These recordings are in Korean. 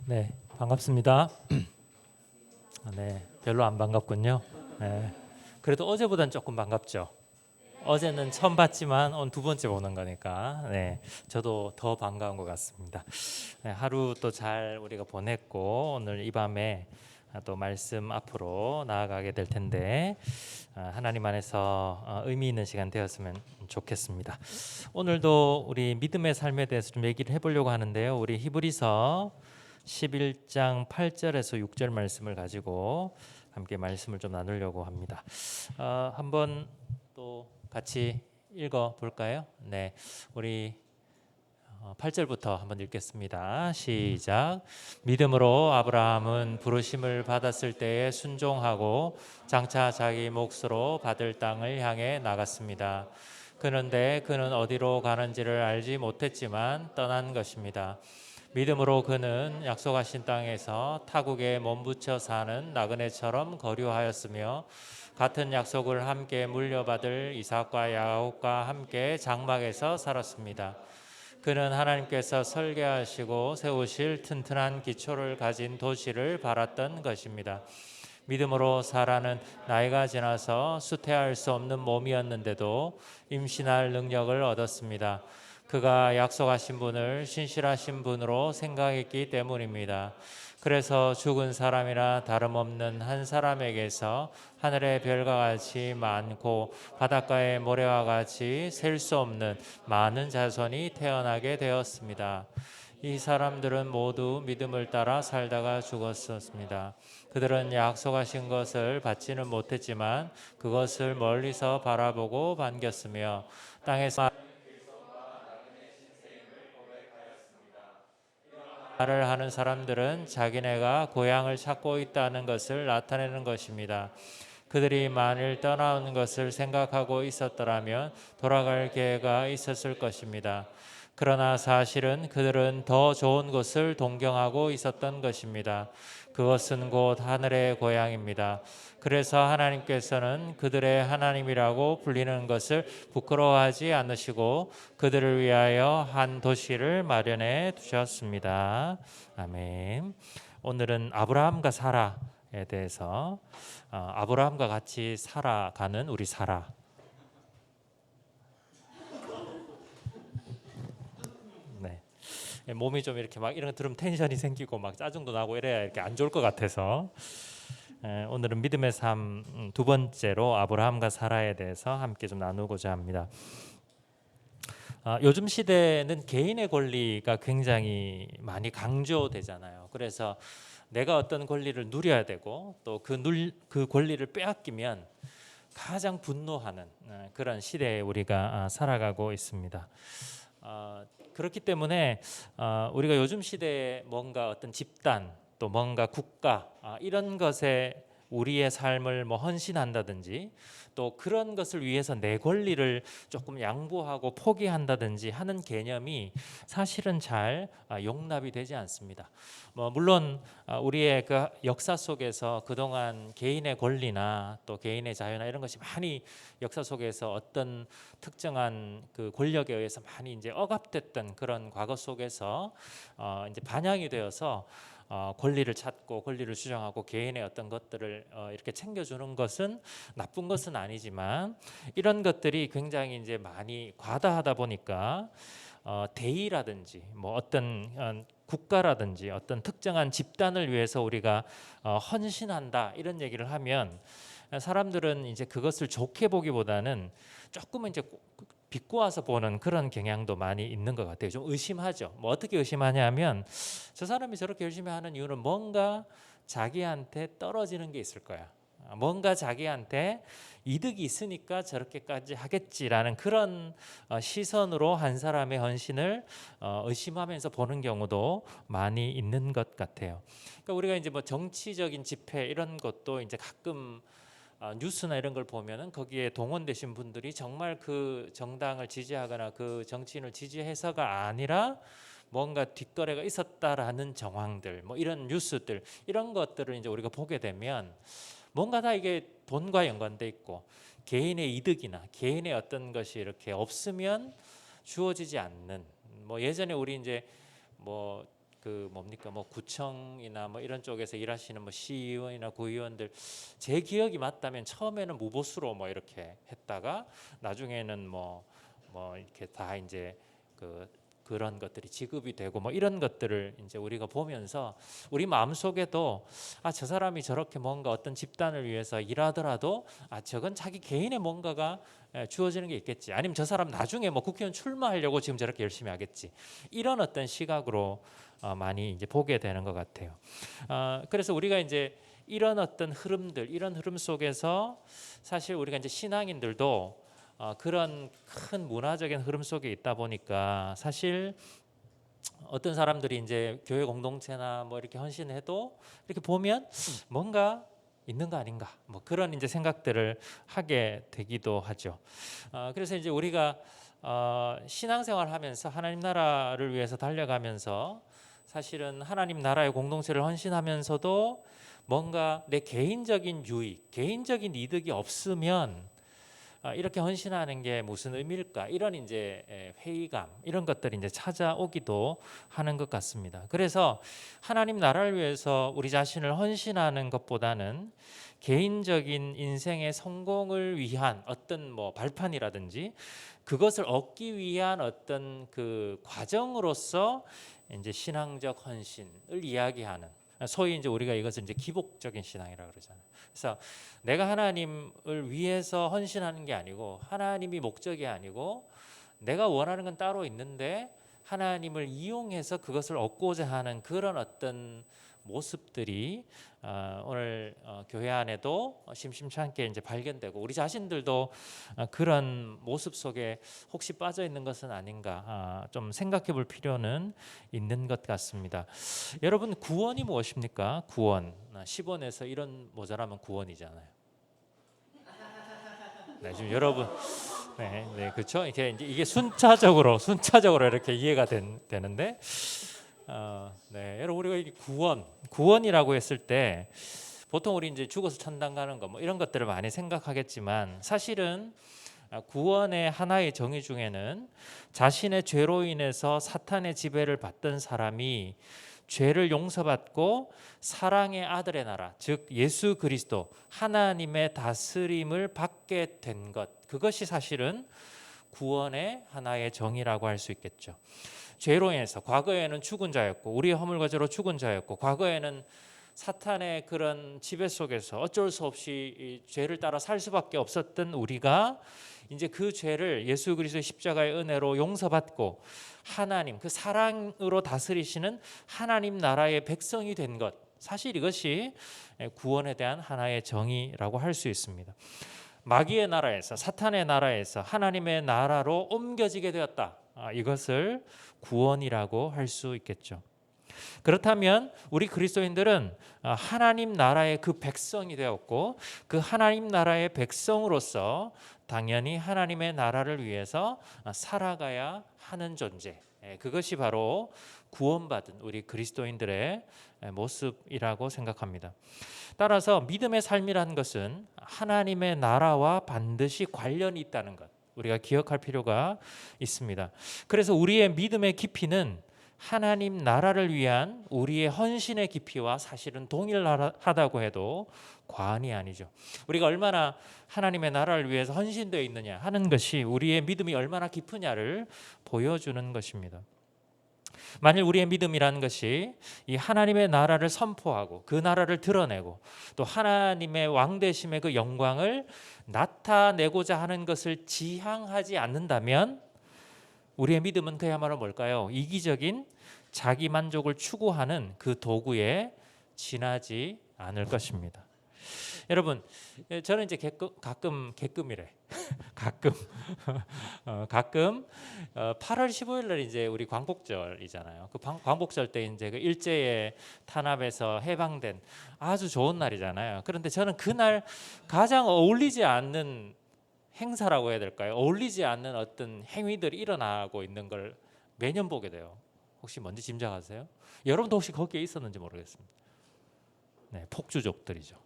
네, 반갑습니다. 네, 별로 안 반갑군요. 네, 그래도 어제보단 조금 반갑죠. 어제는 처음 봤지만 오늘 두 번째 보는 거니까, 네, 저도 더 반가운 것 같습니다. 네, 하루 또 잘 우리가 보냈고 오늘 이 밤에 또 말씀 앞으로 나아가게 될 텐데 하나님 안에서 의미 있는 시간 되었으면 좋겠습니다. 오늘도 우리 믿음의 삶에 대해서 좀 얘기를 해보려고 하는데요. 우리 히브리서 11장 8절에서 6절 말씀을 가지고 함께 말씀을 좀 나누려고 합니다. 한번 또 같이 읽어 볼까요? 네, 우리 8절부터 한번 읽겠습니다. 시작. 믿음으로 아브라함은 부르심을 받았을 때에 순종하고 장차 자기 몫으로 받을 땅을 향해 나갔습니다. 그런데 그는 어디로 가는지를 알지 못했지만 떠난 것입니다. 믿음으로 그는 약속하신 땅에서 타국에 몸붙여 사는 나그네처럼 거류하였으며 같은 약속을 함께 물려받을 이삭과 야곱과 함께 장막에서 살았습니다. 그는 하나님께서 설계하시고 세우실 튼튼한 기초를 가진 도시를 바랐던 것입니다. 믿음으로 사라는 나이가 지나서 수태할 수 없는 몸이었는데도 임신할 능력을 얻었습니다. 그가 약속하신 분을 신실하신 분으로 생각했기 때문입니다. 그래서 죽은 사람이나 다름없는 한 사람에게서 하늘의 별과 같이 많고 바닷가의 모래와 같이 셀 수 없는 많은 자손이 태어나게 되었습니다. 이 사람들은 모두 믿음을 따라 살다가 죽었습니다. 그들은 약속하신 것을 받지는 못했지만 그것을 멀리서 바라보고 반겼으며 땅에서 말을 하는 사람들은 자기네가 고향을 찾고 있다는 것을 나타내는 것입니다. 그들이 만일 떠나온 것을 생각하고 있었더라면 돌아갈 기회가 있었을 것입니다. 그러나 사실은 그들은 더 좋은 곳을 동경하고 있었던 것입니다. 그것은 곧 하늘의 고향입니다. 그래서 하나님께서는 그들의 하나님이라고 불리는 것을 부끄러워하지 않으시고 그들을 위하여 한 도시를 마련해 두셨습니다. 아멘. 오늘은 아브라함과 사라에 대해서 아브라함과 같이 살아가는 우리 사라. 네. 몸이 좀 이렇게 막 이런 거 들으면 텐션이 생기고 막 짜증도 나고 이래야 이렇게 안 좋을 것 같아서 오늘은 믿음의 삶 두 번째로 아브라함과 사라에 대해서 함께 좀 나누고자 합니다. 요즘 시대는 개인의 권리가 굉장히 많이 강조되잖아요. 그래서 내가 어떤 권리를 누려야 되고 또 그 권리를 빼앗기면 가장 분노하는 그런 시대에 우리가 살아가고 있습니다. 그렇기 때문에 우리가 요즘 시대에 뭔가 어떤 집단 또 뭔가 국가 이런 것에 우리의 삶을 뭐 헌신한다든지 또 그런 것을 위해서 내 권리를 조금 양보하고 포기한다든지 하는 개념이 사실은 잘 용납이 되지 않습니다. 물론 우리의 그 역사 속에서 그동안 개인의 권리나 또 개인의 자유나 이런 것이 많이 역사 속에서 어떤 특정한 그 권력에 의해서 많이 이제 억압됐던 그런 과거 속에서 이제 반영이 되어서 권리를 찾고 권리를 주장하고 개인의 어떤 것들을 이렇게 챙겨주는 것은 나쁜 것은 아니지만 이런 것들이 굉장히 이제 많이 과다하다 보니까 대의라든지 뭐 어떤 국가라든지 어떤 특정한 집단을 위해서 우리가 헌신한다 이런 얘기를 하면 사람들은 이제 그것을 좋게 보기보다는 조금은 이제 비꼬아서 보는 그런 경향도 많이 있는 것 같아요. 좀 의심하죠. 뭐 어떻게 의심하냐면 저 사람이 저렇게 열심히 하는 이유는 뭔가 자기한테 떨어지는 게 있을 거야. 뭔가 자기한테 이득이 있으니까 저렇게까지 하겠지라는 그런 시선으로 한 사람의 헌신을 의심하면서 보는 경우도 많이 있는 것 같아요. 그러니까 우리가 이제 뭐 정치적인 집회 이런 것도 이제 가끔 뉴스나 이런 걸 보면은 거기에 동원되신 분들이 정말 그 정당을 지지하거나 그 정치인을 지지해서가 아니라 뭔가 뒷거래가 있었다라는 정황들, 뭐 이런 뉴스들, 이런 것들을 이제 우리가 보게 되면 뭔가 다 이게 돈과 연관돼 있고 개인의 이득이나 개인의 어떤 것이 이렇게 없으면 주어지지 않는. 뭐 예전에 우리 이제 뭐 그 뭡니까 뭐 구청이나 뭐 이런 쪽에서 일하시는 뭐 시의원이나 구의원들 제 기억이 맞다면 처음에는 무보수로 뭐 이렇게 했다가 나중에는 뭐 이렇게 다 이제 그런 것들이 지급이 되고 뭐 이런 것들을 이제 우리가 보면서 우리 마음속에도 저 사람이 저렇게 뭔가 어떤 집단을 위해서 일하더라도 저건 자기 개인의 뭔가가 주어지는 게 있겠지. 아니면 저 사람 나중에 뭐 국회의원 출마하려고 지금 저렇게 열심히 하겠지. 이런 어떤 시각으로 많이 이제 보게 되는 것 같아요. 그래서 우리가 이제 이런 어떤 흐름들, 이런 흐름 속에서 사실 우리가 이제 신앙인들도 그런 큰 문화적인 흐름 속에 있다 보니까 사실 어떤 사람들이 이제 교회 공동체나 뭐 이렇게 헌신해도 이렇게 보면 뭔가 있는 거 아닌가 뭐 그런 이제 생각들을 하게 되기도 하죠. 그래서 이제 우리가 신앙생활 하면서 하나님 나라를 위해서 달려가면서 사실은 하나님 나라의 공동체를 헌신하면서도 뭔가 내 개인적인 유익, 개인적인 이득이 없으면 이렇게 헌신하는 게 무슨 의미일까? 이런 이제 회의감 이런 것들이 이제 찾아오기도 하는 것 같습니다. 그래서 하나님 나라를 위해서 우리 자신을 헌신하는 것보다는 개인적인 인생의 성공을 위한 어떤 뭐 발판이라든지 그것을 얻기 위한 어떤 그 과정으로서 이제 신앙적 헌신을 이야기하는 소위 이제 우리가 이것을 이제 기복적인 신앙이라고 그러잖아요. 그래서 내가 하나님을 위해서 헌신하는 게 아니고 하나님이 목적이 아니고 내가 원하는 건 따로 있는데 하나님을 이용해서 그것을 얻고자 하는 그런 어떤 모습들이 오늘 교회 안에도 심심찮게 이제 발견되고 우리 자신들도 그런 모습 속에 혹시 빠져 있는 것은 아닌가 좀 생각해 볼 필요는 있는 것 같습니다. 여러분 구원이 무엇입니까? 구원 10원에서 이런 모자라면 구원이잖아요. 네, 지금 여러분 네, 그렇죠. 이게 순차적으로 이렇게 이해가 되는데 네, 여러분 우리가 구원이라고 했을 때 보통 우리 이제 죽어서 천당 가는 거 뭐 이런 것들을 많이 생각하겠지만 사실은 구원의 하나의 정의 중에는 자신의 죄로 인해서 사탄의 지배를 받던 사람이 죄를 용서받고 사랑의 아들의 나라, 즉 예수 그리스도 하나님의 다스림을 받게 된 것, 그것이 사실은 구원의 하나의 정의라고 할 수 있겠죠. 죄로 인해서 과거에는 죽은 자였고 우리의 허물과 죄로 죽은 자였고 과거에는 사탄의 그런 지배 속에서 어쩔 수 없이 이 죄를 따라 살 수밖에 없었던 우리가 이제 그 죄를 예수 그리스도의 십자가의 은혜로 용서받고 하나님 그 사랑으로 다스리시는 하나님 나라의 백성이 된 것, 사실 이것이 구원에 대한 하나의 정의라고 할 수 있습니다. 마귀의 나라에서 사탄의 나라에서 하나님의 나라로 옮겨지게 되었다. 이것을 구원이라고 할 수 있겠죠. 그렇다면 우리 그리스도인들은 하나님 나라의 그 백성이 되었고 그 하나님 나라의 백성으로서 당연히 하나님의 나라를 위해서 살아가야 하는 존재, 그것이 바로 구원받은 우리 그리스도인들의 모습이라고 생각합니다. 따라서 믿음의 삶이라는 것은 하나님의 나라와 반드시 관련이 있다는 것, 우리가 기억할 필요가 있습니다. 그래서 우리의 믿음의 깊이는 하나님 나라를 위한 우리의 헌신의 깊이와 사실은 동일하다고 해도 과언이 아니죠. 우리가 얼마나 하나님의 나라를 위해서 헌신되어 있느냐 하는 것이 우리의 믿음이 얼마나 깊으냐를 보여주는 것입니다. 만일 우리의 믿음이라는 것이 이 하나님의 나라를 선포하고 그 나라를 드러내고 또 하나님의 왕되심의 그 영광을 나타내고자 하는 것을 지향하지 않는다면 우리의 믿음은 그야말로 뭘까요? 이기적인 자기 만족을 추구하는 그 도구에 지나지 않을 것입니다. 여러분, 저는 이제 가끔이래. 가끔 8월 15일 날 이제 우리 광복절이잖아요. 그 광복절 때 이제 그 일제의 탄압에서 해방된 아주 좋은 날이잖아요. 그런데 저는 그날 가장 어울리지 않는 행사라고 해야 될까요? 어울리지 않는 어떤 행위들이 일어나고 있는 걸 매년 보게 돼요. 혹시 뭔지 짐작하세요? 여러분도 혹시 거기에 있었는지 모르겠습니다. 네, 폭주족들이죠.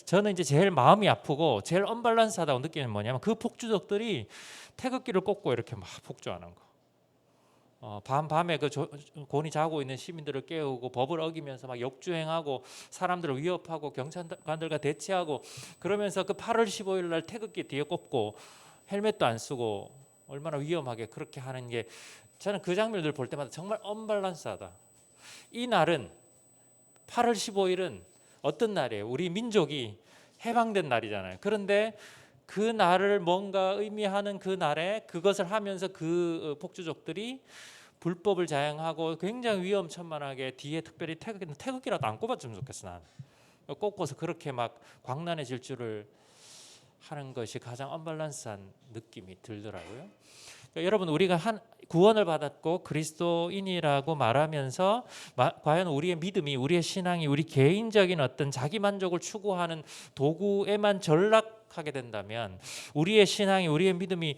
저는 이제 제일 마음이 아프고 제일 언밸런스하다고 느끼는 뭐냐면 그 폭주족들이 태극기를 꽂고 이렇게 막 폭주하는 거. 밤에 그 곤히 자고 있는 시민들을 깨우고 법을 어기면서 막 역주행하고 사람들을 위협하고 경찰관들과 대치하고 그러면서 그 8월 15일 날 태극기 뒤에 꼽고 헬멧도 안 쓰고 얼마나 위험하게 그렇게 하는 게 저는 그 장면들 볼 때마다 정말 언밸런스하다. 이 날은 8월 15일은 어떤 날이에요? 우리 민족이 해방된 날이잖아요. 그런데 그 날을 뭔가 의미하는 그 날에 그것을 하면서 그 폭주족들이 불법을 자행하고 굉장히 위험천만하게 뒤에 특별히 태극기라도 안 꼽았으면 좋겠어. 난 꼽고서 그렇게 막 광란의 질주를 하는 것이 가장 언밸런스한 느낌이 들더라고요. 그러니까 여러분 우리가 구원을 받았고 그리스도인이라고 말하면서 과연 우리의 믿음이 우리의 신앙이 우리 개인적인 어떤 자기 만족을 추구하는 도구에만 전락하게 된다면 우리의 신앙이 우리의 믿음이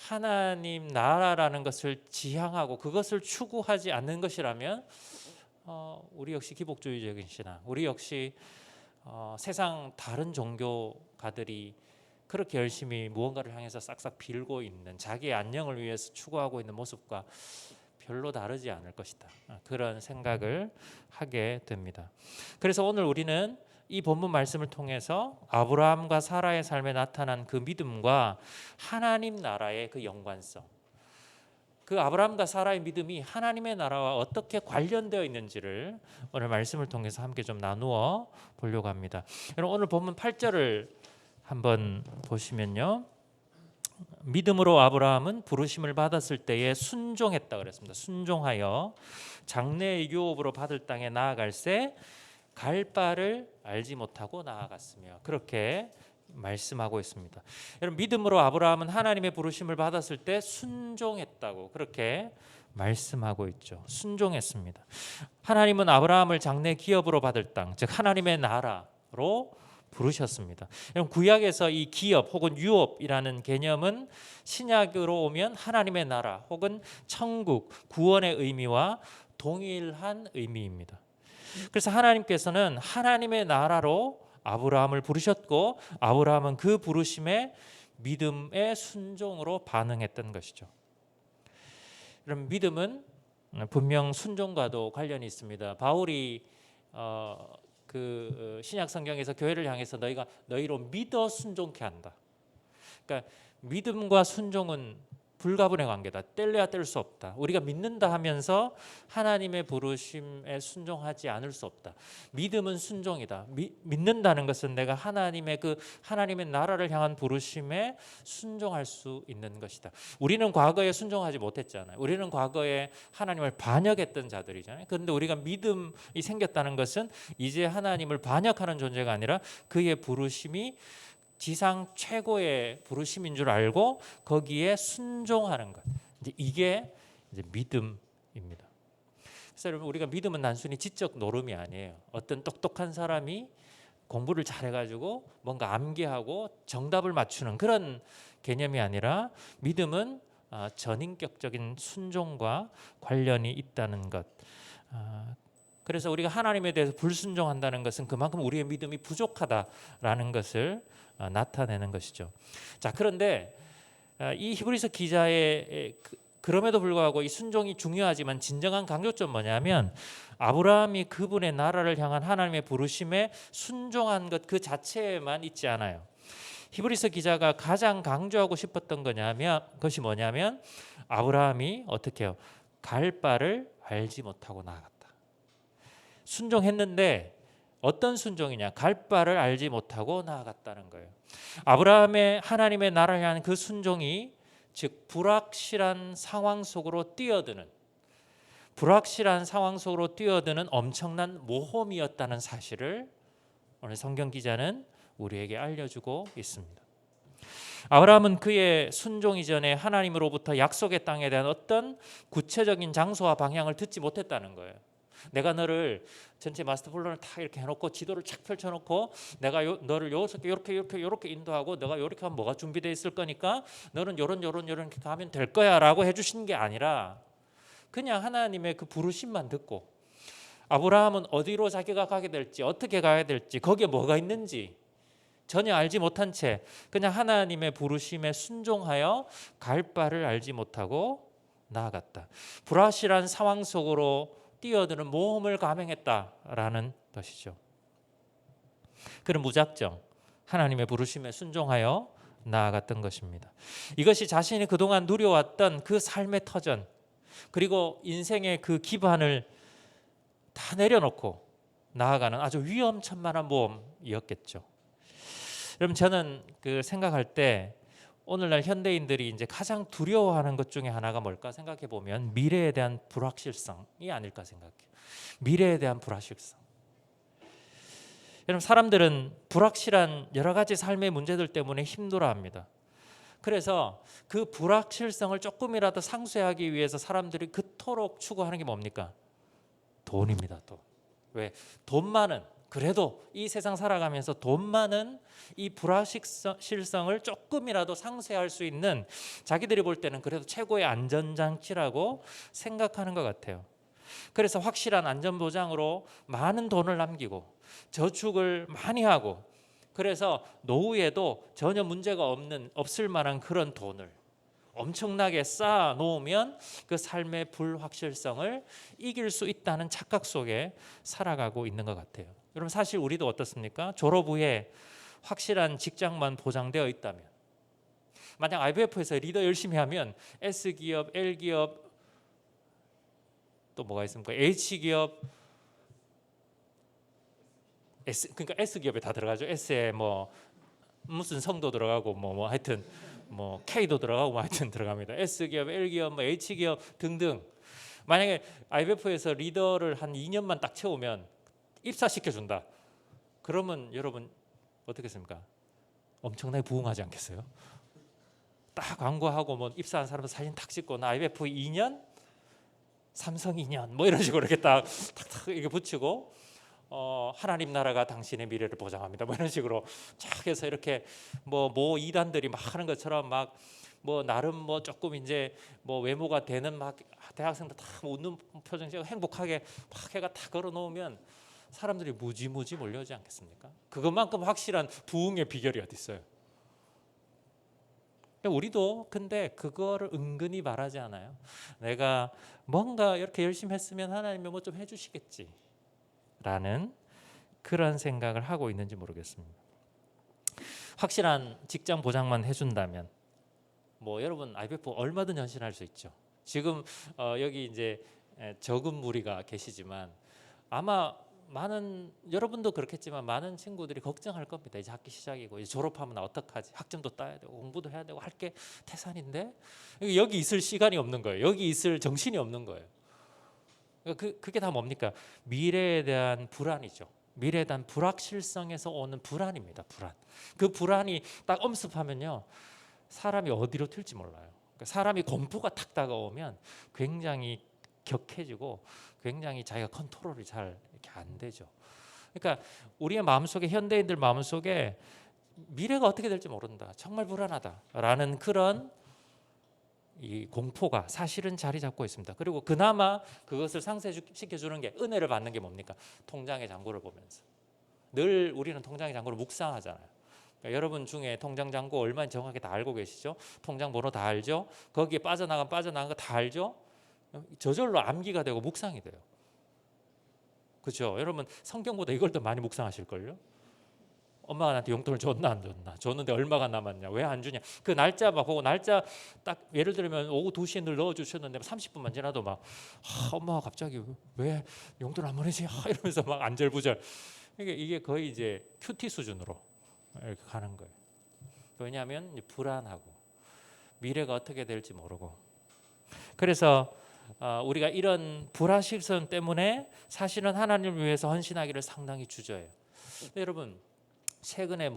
하나님 나라라는 것을 지향하고 그것을 추구하지 않는 것이라면 우리 역시 기복주의적인 신앙, 우리 역시 세상 다른 종교가들이 그렇게 열심히 무언가를 향해서 싹싹 빌고 있는 자기의 안녕을 위해서 추구하고 있는 모습과 별로 다르지 않을 것이다. 그런 생각을 하게 됩니다. 그래서 오늘 우리는 이 본문 말씀을 통해서 아브라함과 사라의 삶에 나타난 그 믿음과 하나님 나라의 그 연관성, 그 아브라함과 사라의 믿음이 하나님의 나라와 어떻게 관련되어 있는지를 오늘 말씀을 통해서 함께 좀 나누어 보려고 합니다. 여러분 오늘 본문 8절을 한번 보시면요. 믿음으로 아브라함은 부르심을 받았을 때에 순종했다 그랬습니다. 순종하여 장래의 유업으로 받을 땅에 나아갈새 갈 바를 알지 못하고 나아갔으며 그렇게 말씀하고 있습니다. 여러분 믿음으로 아브라함은 하나님의 부르심을 받았을 때 순종했다고 그렇게 말씀하고 있죠. 순종했습니다. 하나님은 아브라함을 장래 기업으로 받을 땅, 즉 하나님의 나라로 부르셨습니다. 여러분 구약에서 이 기업 혹은 유업이라는 개념은 신약으로 오면 하나님의 나라 혹은 천국, 구원의 의미와 동일한 의미입니다. 그래서 하나님께서는 하나님의 나라로 아브라함을 부르셨고 아브라함은 그 부르심에 믿음의 순종으로 반응했던 것이죠. 그럼 믿음은 분명 순종과도 관련이 있습니다. 바울이 그 신약 성경에서 교회를 향해서 너희로 믿어 순종케 한다. 그러니까 믿음과 순종은 불가분의 관계다. 뗄래야 뗄 수 없다. 우리가 믿는다 하면서 하나님의 부르심에 순종하지 않을 수 없다. 믿음은 순종이다. 믿는다는 것은 내가 하나님의 나라를 향한 부르심에 순종할 수 있는 것이다. 우리는 과거에 순종하지 못했잖아요. 우리는 과거에 하나님을 반역했던 자들이잖아요. 그런데 우리가 믿음이 생겼다는 것은 이제 하나님을 반역하는 존재가 아니라 그의 부르심이 지상 최고의 부르심인 줄 알고 거기에 순종하는 것. 이게 이제 믿음입니다. 그래서 여러분 우리가 믿음은 단순히 지적 노름이 아니에요. 어떤 똑똑한 사람이 공부를 잘해가지고 뭔가 암기하고 정답을 맞추는 그런 개념이 아니라 믿음은 전인격적인 순종과 관련이 있다는 것. 그래서 우리가 하나님에 대해서 불순종한다는 것은 그만큼 우리의 믿음이 부족하다라는 것을 나타내는 것이죠. 자, 그런데 이 히브리서 기자의 그럼에도 불구하고 이 순종이 중요하지만 진정한 강조점 뭐냐면 아브라함이 그분의 나라를 향한 하나님의 부르심에 순종한 것 그 자체에만 있지 않아요. 히브리서 기자가 가장 강조하고 싶었던 것이 뭐냐면 아브라함이 어떻게 해요? 갈 바를 알지 못하고 나아갔다. 순종했는데 어떤 순종이냐? 갈 바를 알지 못하고 나아갔다는 거예요. 아브라함의 하나님의 나라를 향한 그 순종이 즉 불확실한 상황 속으로 뛰어드는 엄청난 모험이었다는 사실을 오늘 성경 기자는 우리에게 알려주고 있습니다. 아브라함은 그의 순종 이전에 하나님으로부터 약속의 땅에 대한 어떤 구체적인 장소와 방향을 듣지 못했다는 거예요. 내가 너를 전체 마스터 플랜을 다 이렇게 해놓고 지도를 착 펼쳐놓고 내가 너를 이렇게 인도하고 너가 이렇게 하면 뭐가 준비되어 있을 거니까 너는 이렇게 가면 될 거야라고 해주신 게 아니라 그냥 하나님의 그 부르심만 듣고 아브라함은 어디로 자기가 가게 될지 어떻게 가야 될지 거기에 뭐가 있는지 전혀 알지 못한 채 그냥 하나님의 부르심에 순종하여 갈 바를 알지 못하고 나아갔다. 불확실한 상황 속으로 뛰어드는 모험을 감행했다라는 것이죠. 그는 무작정 하나님의 부르심에 순종하여 나아갔던 것입니다. 이것이 자신이 그동안 누려왔던 그 삶의 터전, 그리고 인생의 그 기반을 다 내려놓고 나아가는 아주 위험천만한 모험이었겠죠. 여러분, 저는 그 생각할 때 오늘날 현대인들이 이제 가장 두려워하는 것 중에 하나가 뭘까 생각해 보면 미래에 대한 불확실성이 아닐까 생각해요. 미래에 대한 불확실성. 여러분, 사람들은 불확실한 여러 가지 삶의 문제들 때문에 힘들어합니다. 그래서 그 불확실성을 조금이라도 상쇄하기 위해서 사람들이 그토록 추구하는 게 뭡니까? 돈입니다. 돈. 왜? 돈 많은, 그래도 이 세상 살아가면서 돈 많은 이 불확실성을 조금이라도 상쇄할 수 있는, 자기들이 볼 때는 그래도 최고의 안전장치라고 생각하는 것 같아요. 그래서 확실한 안전보장으로 많은 돈을 남기고 저축을 많이 하고, 그래서 노후에도 전혀 문제가 없을 만한 그런 돈을 엄청나게 쌓아 놓으면 그 삶의 불확실성을 이길 수 있다는 착각 속에 살아가고 있는 것 같아요. 여러분, 사실 우리도 어떻습니까? 졸업 후에 확실한 직장만 보장되어 있다면, 만약 IBF에서 리더 열심히 하면 S기업, L기업, 또 뭐가 있습니까? H기업, 그러니까 S기업에 다 들어가죠. S에 뭐 무슨 성도 들어가고 뭐 하여튼 뭐 K도 들어가고 뭐 하여튼 들어갑니다. S기업, L기업, 뭐 H기업 등등. 만약에 IBF에서 리더를 한 2년만 딱 채우면 입사시켜 준다. 그러면 여러분 어떻겠습니까? 엄청나게 부응하지 않겠어요? 딱 광고하고 뭐 입사한 사람 사진 탁 찍고 나 IBF 2년, 삼성 2년 뭐 이런 식으로 이렇게 탁탁 이렇게 붙이고 하나님 나라가 당신의 미래를 보장합니다. 뭐 이런 식으로 쫙 해서 이렇게 모 이단들이 막 하는 것처럼 막 뭐 나름 뭐 조금 이제 뭐 외모가 되는 막 대학생들 다 웃는 표정 지고 행복하게 막 해가 다 걸어 놓으면 사람들이 무지무지 몰려오지 않겠습니까? 그것만큼 확실한 부흥의 비결이 어디 있어요? 우리도 근데 그거를 은근히 말하지 않아요. 내가 뭔가 이렇게 열심히 했으면 하나님이 뭐 좀 해주시겠지 라는 그런 생각을 하고 있는지 모르겠습니다. 확실한 직장 보장만 해준다면 뭐 여러분 IBF 얼마든 헌신할 수 있죠. 지금 여기 이제 적은 무리가 계시지만 아마 많은, 여러분도 그렇겠지만 많은 친구들이 걱정할 겁니다. 이제 학기 시작이고 이제 졸업하면 나 어떡하지? 학점도 따야 되고 공부도 해야 되고 할 게 태산인데 여기 있을 시간이 없는 거예요. 여기 있을 정신이 없는 거예요. 그게 다 뭡니까? 미래에 대한 불안이죠. 미래에 대한 불확실성에서 오는 불안입니다. 불안. 그 불안이 딱 엄습하면요, 사람이 어디로 튈지 몰라요. 그러니까 사람이 공포가 탁 다가오면 굉장히 격해지고 굉장히 자기가 컨트롤이 잘 이렇게 안 되죠. 그러니까 우리의 마음속에, 현대인들 마음속에 미래가 어떻게 될지 모른다, 정말 불안하다라는 그런 이 공포가 사실은 자리 잡고 있습니다. 그리고 그나마 그것을 상쇄시켜주는 게, 은혜를 받는 게 뭡니까? 통장의 잔고를 보면서. 늘 우리는 통장의 잔고를 묵상하잖아요. 그러니까 여러분 중에 통장 잔고 얼마나 정확하게 다 알고 계시죠? 통장 번호 다 알죠? 거기에 빠져나간 거 다 알죠? 저절로 암기가 되고 묵상이 돼요. 그렇죠? 여러분 성경보다 이걸 더 많이 묵상하실걸요? 엄마가 나한테 용돈을 줬나 안 줬나, 줬는데 얼마가 남았냐, 왜 안 주냐, 그 날짜 막 보고, 날짜 딱 예를 들면 오후 2시에 늘 넣어주셨는데 30분만 지나도 막 엄마가 갑자기 왜 용돈 안 보내지 이러면서 막 안절부절. 이게 거의 이제 큐티 수준으로 이렇게 가는 거예요. 왜냐하면 불안하고 미래가 어떻게 될지 모르고. 그래서 우리가 이런 불확실성 때문에 사실은 하나님을 위해서 헌신하기를 상당히 주저해요. 여러분, 최근에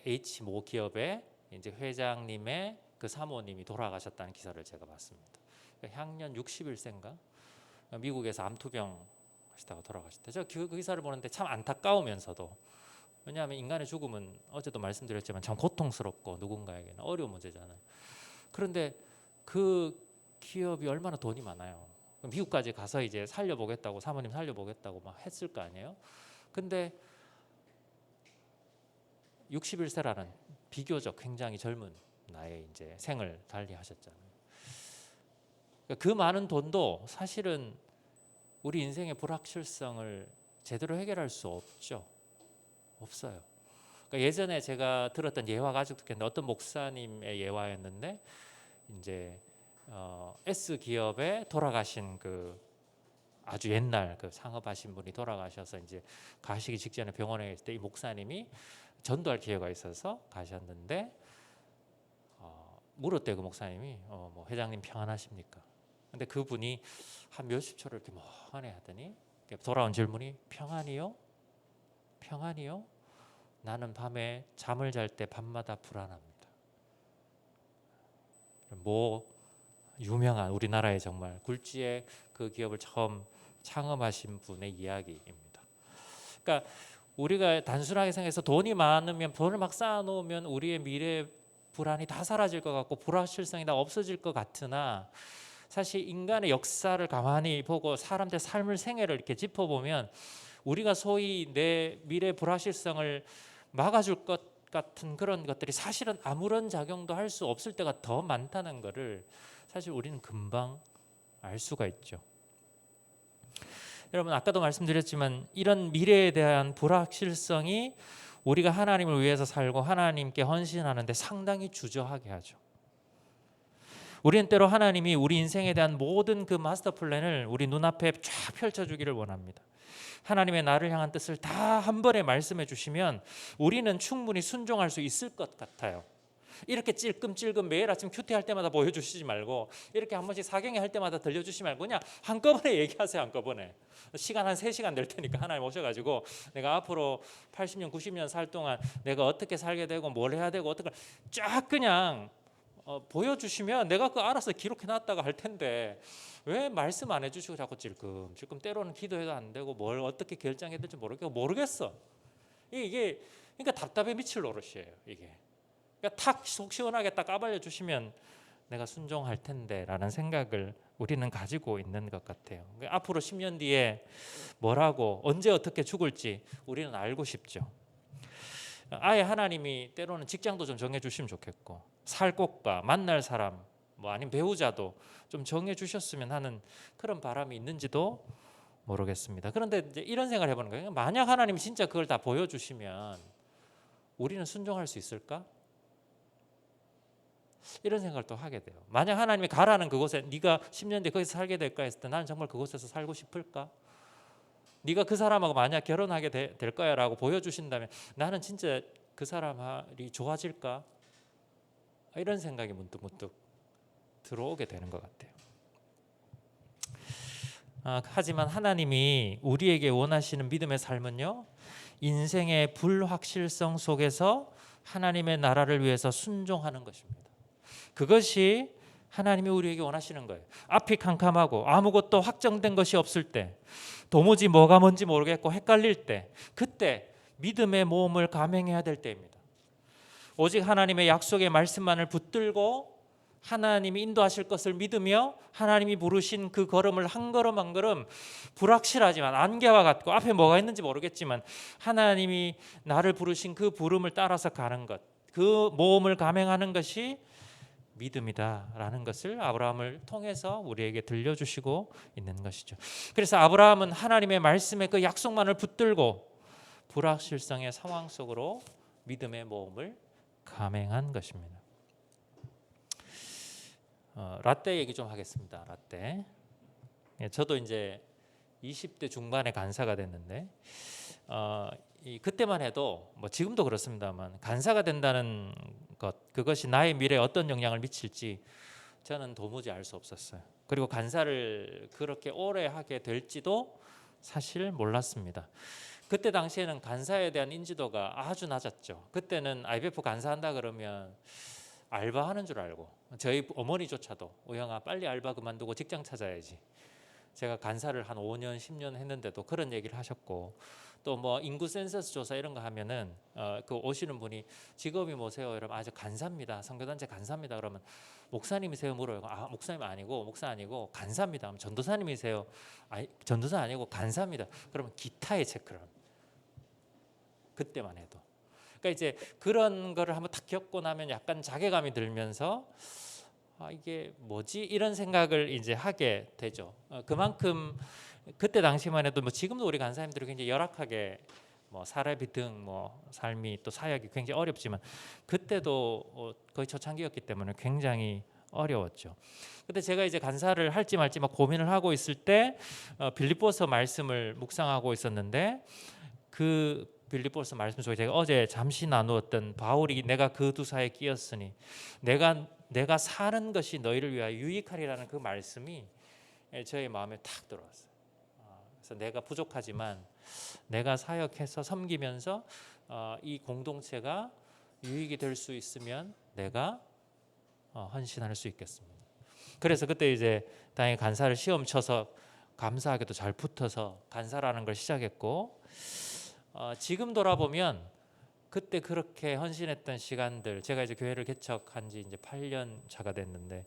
H 모 기업의 이제 회장님의 그 사모님이 돌아가셨다는 기사를 제가 봤습니다. 향년 61세인가 미국에서 암투병 하시다가 돌아가셨대. 제가 그 기사를 보는데 참 안타까우면서도, 왜냐하면 인간의 죽음은 어제도 말씀드렸지만 참 고통스럽고 누군가에게는 어려운 문제잖아요. 그런데 그 기업이 얼마나 돈이 많아요. 미국까지 가서 이제 살려보겠다고, 사모님 살려보겠다고 막 했을 거 아니에요. 근데 61세라는 비교적 굉장히 젊은 나이에 이제 생을 달리하셨잖아요. 그 많은 돈도 사실은 우리 인생의 불확실성을 제대로 해결할 수 없죠. 없어요. 그러니까 예전에 제가 들었던 예화가 아직도 기억나는데 어떤 목사님의 예화였는데 이제 S 기업에 돌아가신 그 아주 옛날 그 상업하신 분이 돌아가셔서 이제 가시기 직전에 병원에 있을 때 이 목사님이 전도할 기회가 있어서 가셨는데 물었대요. 그 목사님이 뭐 회장님 평안하십니까? 근데 그분이 한 몇십 초를 이렇게 멍하니 하더니 돌아온 질문이 평안이요? 평안이요? 나는 밤에 잠을 잘 때 밤마다 불안합니다. 뭐 유명한 우리나라의 정말 굴지의 그 기업을 처음 창업하신 분의 이야기입니다. 그러니까 우리가 단순하게 생각해서 돈이 많으면 돈을 막 쌓아놓으면 우리의 미래 불안이 다 사라질 것 같고 불확실성이 다 없어질 것 같으나 사실 인간의 역사를 가만히 보고 사람들의 삶을 생애를 이렇게 짚어보면 우리가 소위 내 미래 불확실성을 막아줄 것 같은 그런 것들이 사실은 아무런 작용도 할 수 없을 때가 더 많다는 것을 사실 우리는 금방 알 수가 있죠. 여러분 아까도 말씀드렸지만 이런 미래에 대한 불확실성이 우리가 하나님을 위해서 살고 하나님께 헌신하는데 상당히 주저하게 하죠. 우리는 때로 하나님이 우리 인생에 대한 모든 그 마스터 플랜을 우리 눈앞에 쫙 펼쳐주기를 원합니다. 하나님의 나를 향한 뜻을 다 한 번에 말씀해 주시면 우리는 충분히 순종할 수 있을 것 같아요. 이렇게 찔끔찔끔 매일 아침 큐티할 때마다 보여주시지 말고 이렇게 한 번씩 사경에 할 때마다 들려주시지 말고 그냥 한꺼번에 얘기하세요. 한꺼번에 시간 한 3시간 낼 테니까 하나님 오셔가지고 내가 앞으로 80년 90년 살 동안 내가 어떻게 살게 되고 뭘 해야 되고 어떻게 쫙 그냥 보여주시면 내가 그거 알아서 기록해놨다가 할 텐데 왜 말씀 안 해주시고 자꾸 찔끔찔끔 때로는 기도해도 안 되고 뭘 어떻게 결정해야 될지 모르겠어. 이게 그러니까 답답해 미칠 노릇이에요. 이게 그러니까 탁 속 시원하게 딱 까발려 주시면 내가 순종할 텐데라는 생각을 우리는 가지고 있는 것 같아요. 앞으로 10년 뒤에 뭐라고 언제 어떻게 죽을지 우리는 알고 싶죠. 아예 하나님이 때로는 직장도 좀 정해주시면 좋겠고 살 곳과 만날 사람 뭐 아니면 배우자도 좀 정해주셨으면 하는 그런 바람이 있는지도 모르겠습니다. 그런데 이제 이런 생각을 해보는 거예요. 만약 하나님이 진짜 그걸 다 보여주시면 우리는 순종할 수 있을까? 이런 생각을 또 하게 돼요. 만약 하나님이 가라는 그곳에 네가 10년 뒤에 거기서 살게 될까 했을 때 나는 정말 그곳에서 살고 싶을까? 네가 그 사람하고 만약 결혼하게 될 거야 라고 보여주신다면 나는 진짜 그 사람이 좋아질까? 이런 생각이 문득문득 들어오게 되는 것 같아요. 하지만 하나님이 우리에게 원하시는 믿음의 삶은요, 인생의 불확실성 속에서 하나님의 나라를 위해서 순종하는 것입니다. 그것이 하나님이 우리에게 원하시는 거예요. 앞이 캄캄하고 아무것도 확정된 것이 없을 때, 도무지 뭐가 뭔지 모르겠고 헷갈릴 때, 그때 믿음의 모험을 감행해야 될 때입니다. 오직 하나님의 약속의 말씀만을 붙들고 하나님이 인도하실 것을 믿으며 하나님이 부르신 그 걸음을 한 걸음 한 걸음 불확실하지만 안개와 같고 앞에 뭐가 있는지 모르겠지만 하나님이 나를 부르신 그 부름을 따라서 가는 것, 그 모험을 감행하는 것이 믿음이다라는 것을 아브라함을 통해서 우리에게 들려주시고 있는 것이죠. 그래서 아브라함은 하나님의 말씀의 그 약속만을 붙들고 불확실성의 상황 속으로 믿음의 모험을 감행한 것입니다. 라떼 얘기 좀 하겠습니다. 라떼. 저도 이제 20대 중반에 간사가 됐는데 그때만 해도 뭐 지금도 그렇습니다만 간사가 된다는 것, 그것이 나의 미래에 어떤 영향을 미칠지 저는 도무지 알 수 없었어요. 그리고 간사를 그렇게 오래 하게 될지도 사실 몰랐습니다. 그때 당시에는 간사에 대한 인지도가 아주 낮았죠. 그때는 IBF 간사한다 그러면 알바하는 줄 알고, 저희 어머니조차도 우영아 빨리 알바 그만두고 직장 찾아야지. 제가 간사를 한 5년 10년 했는데도 그런 얘기를 하셨고, 또 뭐 인구 센서스 조사 이런 거 하면은 그 오시는 분이 직업이 뭐세요? 이러면 아저 간사입니다. 선교단체 간사입니다. 그러면 목사님이세요? 물어요. 아 목사님 아니고 목사 아니고 간사입니다. 그럼 전도사님이세요? 아니 전도사 아니고 간사입니다. 그러면 기타에 체크를 합니다. 그때만 해도. 그러니까 이제 그런 거를 한번 딱 겪고 나면 약간 자괴감이 들면서 이게 뭐지? 이런 생각을 이제 하게 되죠. 그만큼 그때 당시만 해도 뭐 지금도 우리 간사님들이 굉장히 열악하게 뭐 사례비 등 뭐 삶이 또 사역이 굉장히 어렵지만 그때도 거의 초창기였기 때문에 굉장히 어려웠죠. 근데 제가 이제 간사를 할지 말지 막 고민을 하고 있을 때 빌립보서 말씀을 묵상하고 있었는데 그 빌립보서 말씀 속에 제가 어제 잠시 나누었던 바울이 내가 그 두 사이에 끼었으니 내가 사는 것이 너희를 위하여 유익하리라는 그 말씀이 저의 마음에 탁 들어왔어요. 그래서 내가 부족하지만 내가 사역해서 섬기면서 이 공동체가 유익이 될 수 있으면 내가 헌신할 수 있겠습니다. 그래서 그때 이제 다행히 간사를 시험 쳐서 감사하게도 잘 붙어서 간사라는 걸 시작했고 지금 돌아보면 그때 그렇게 헌신했던 시간들 제가 이제 교회를 개척한 지 이제 8년 차가 됐는데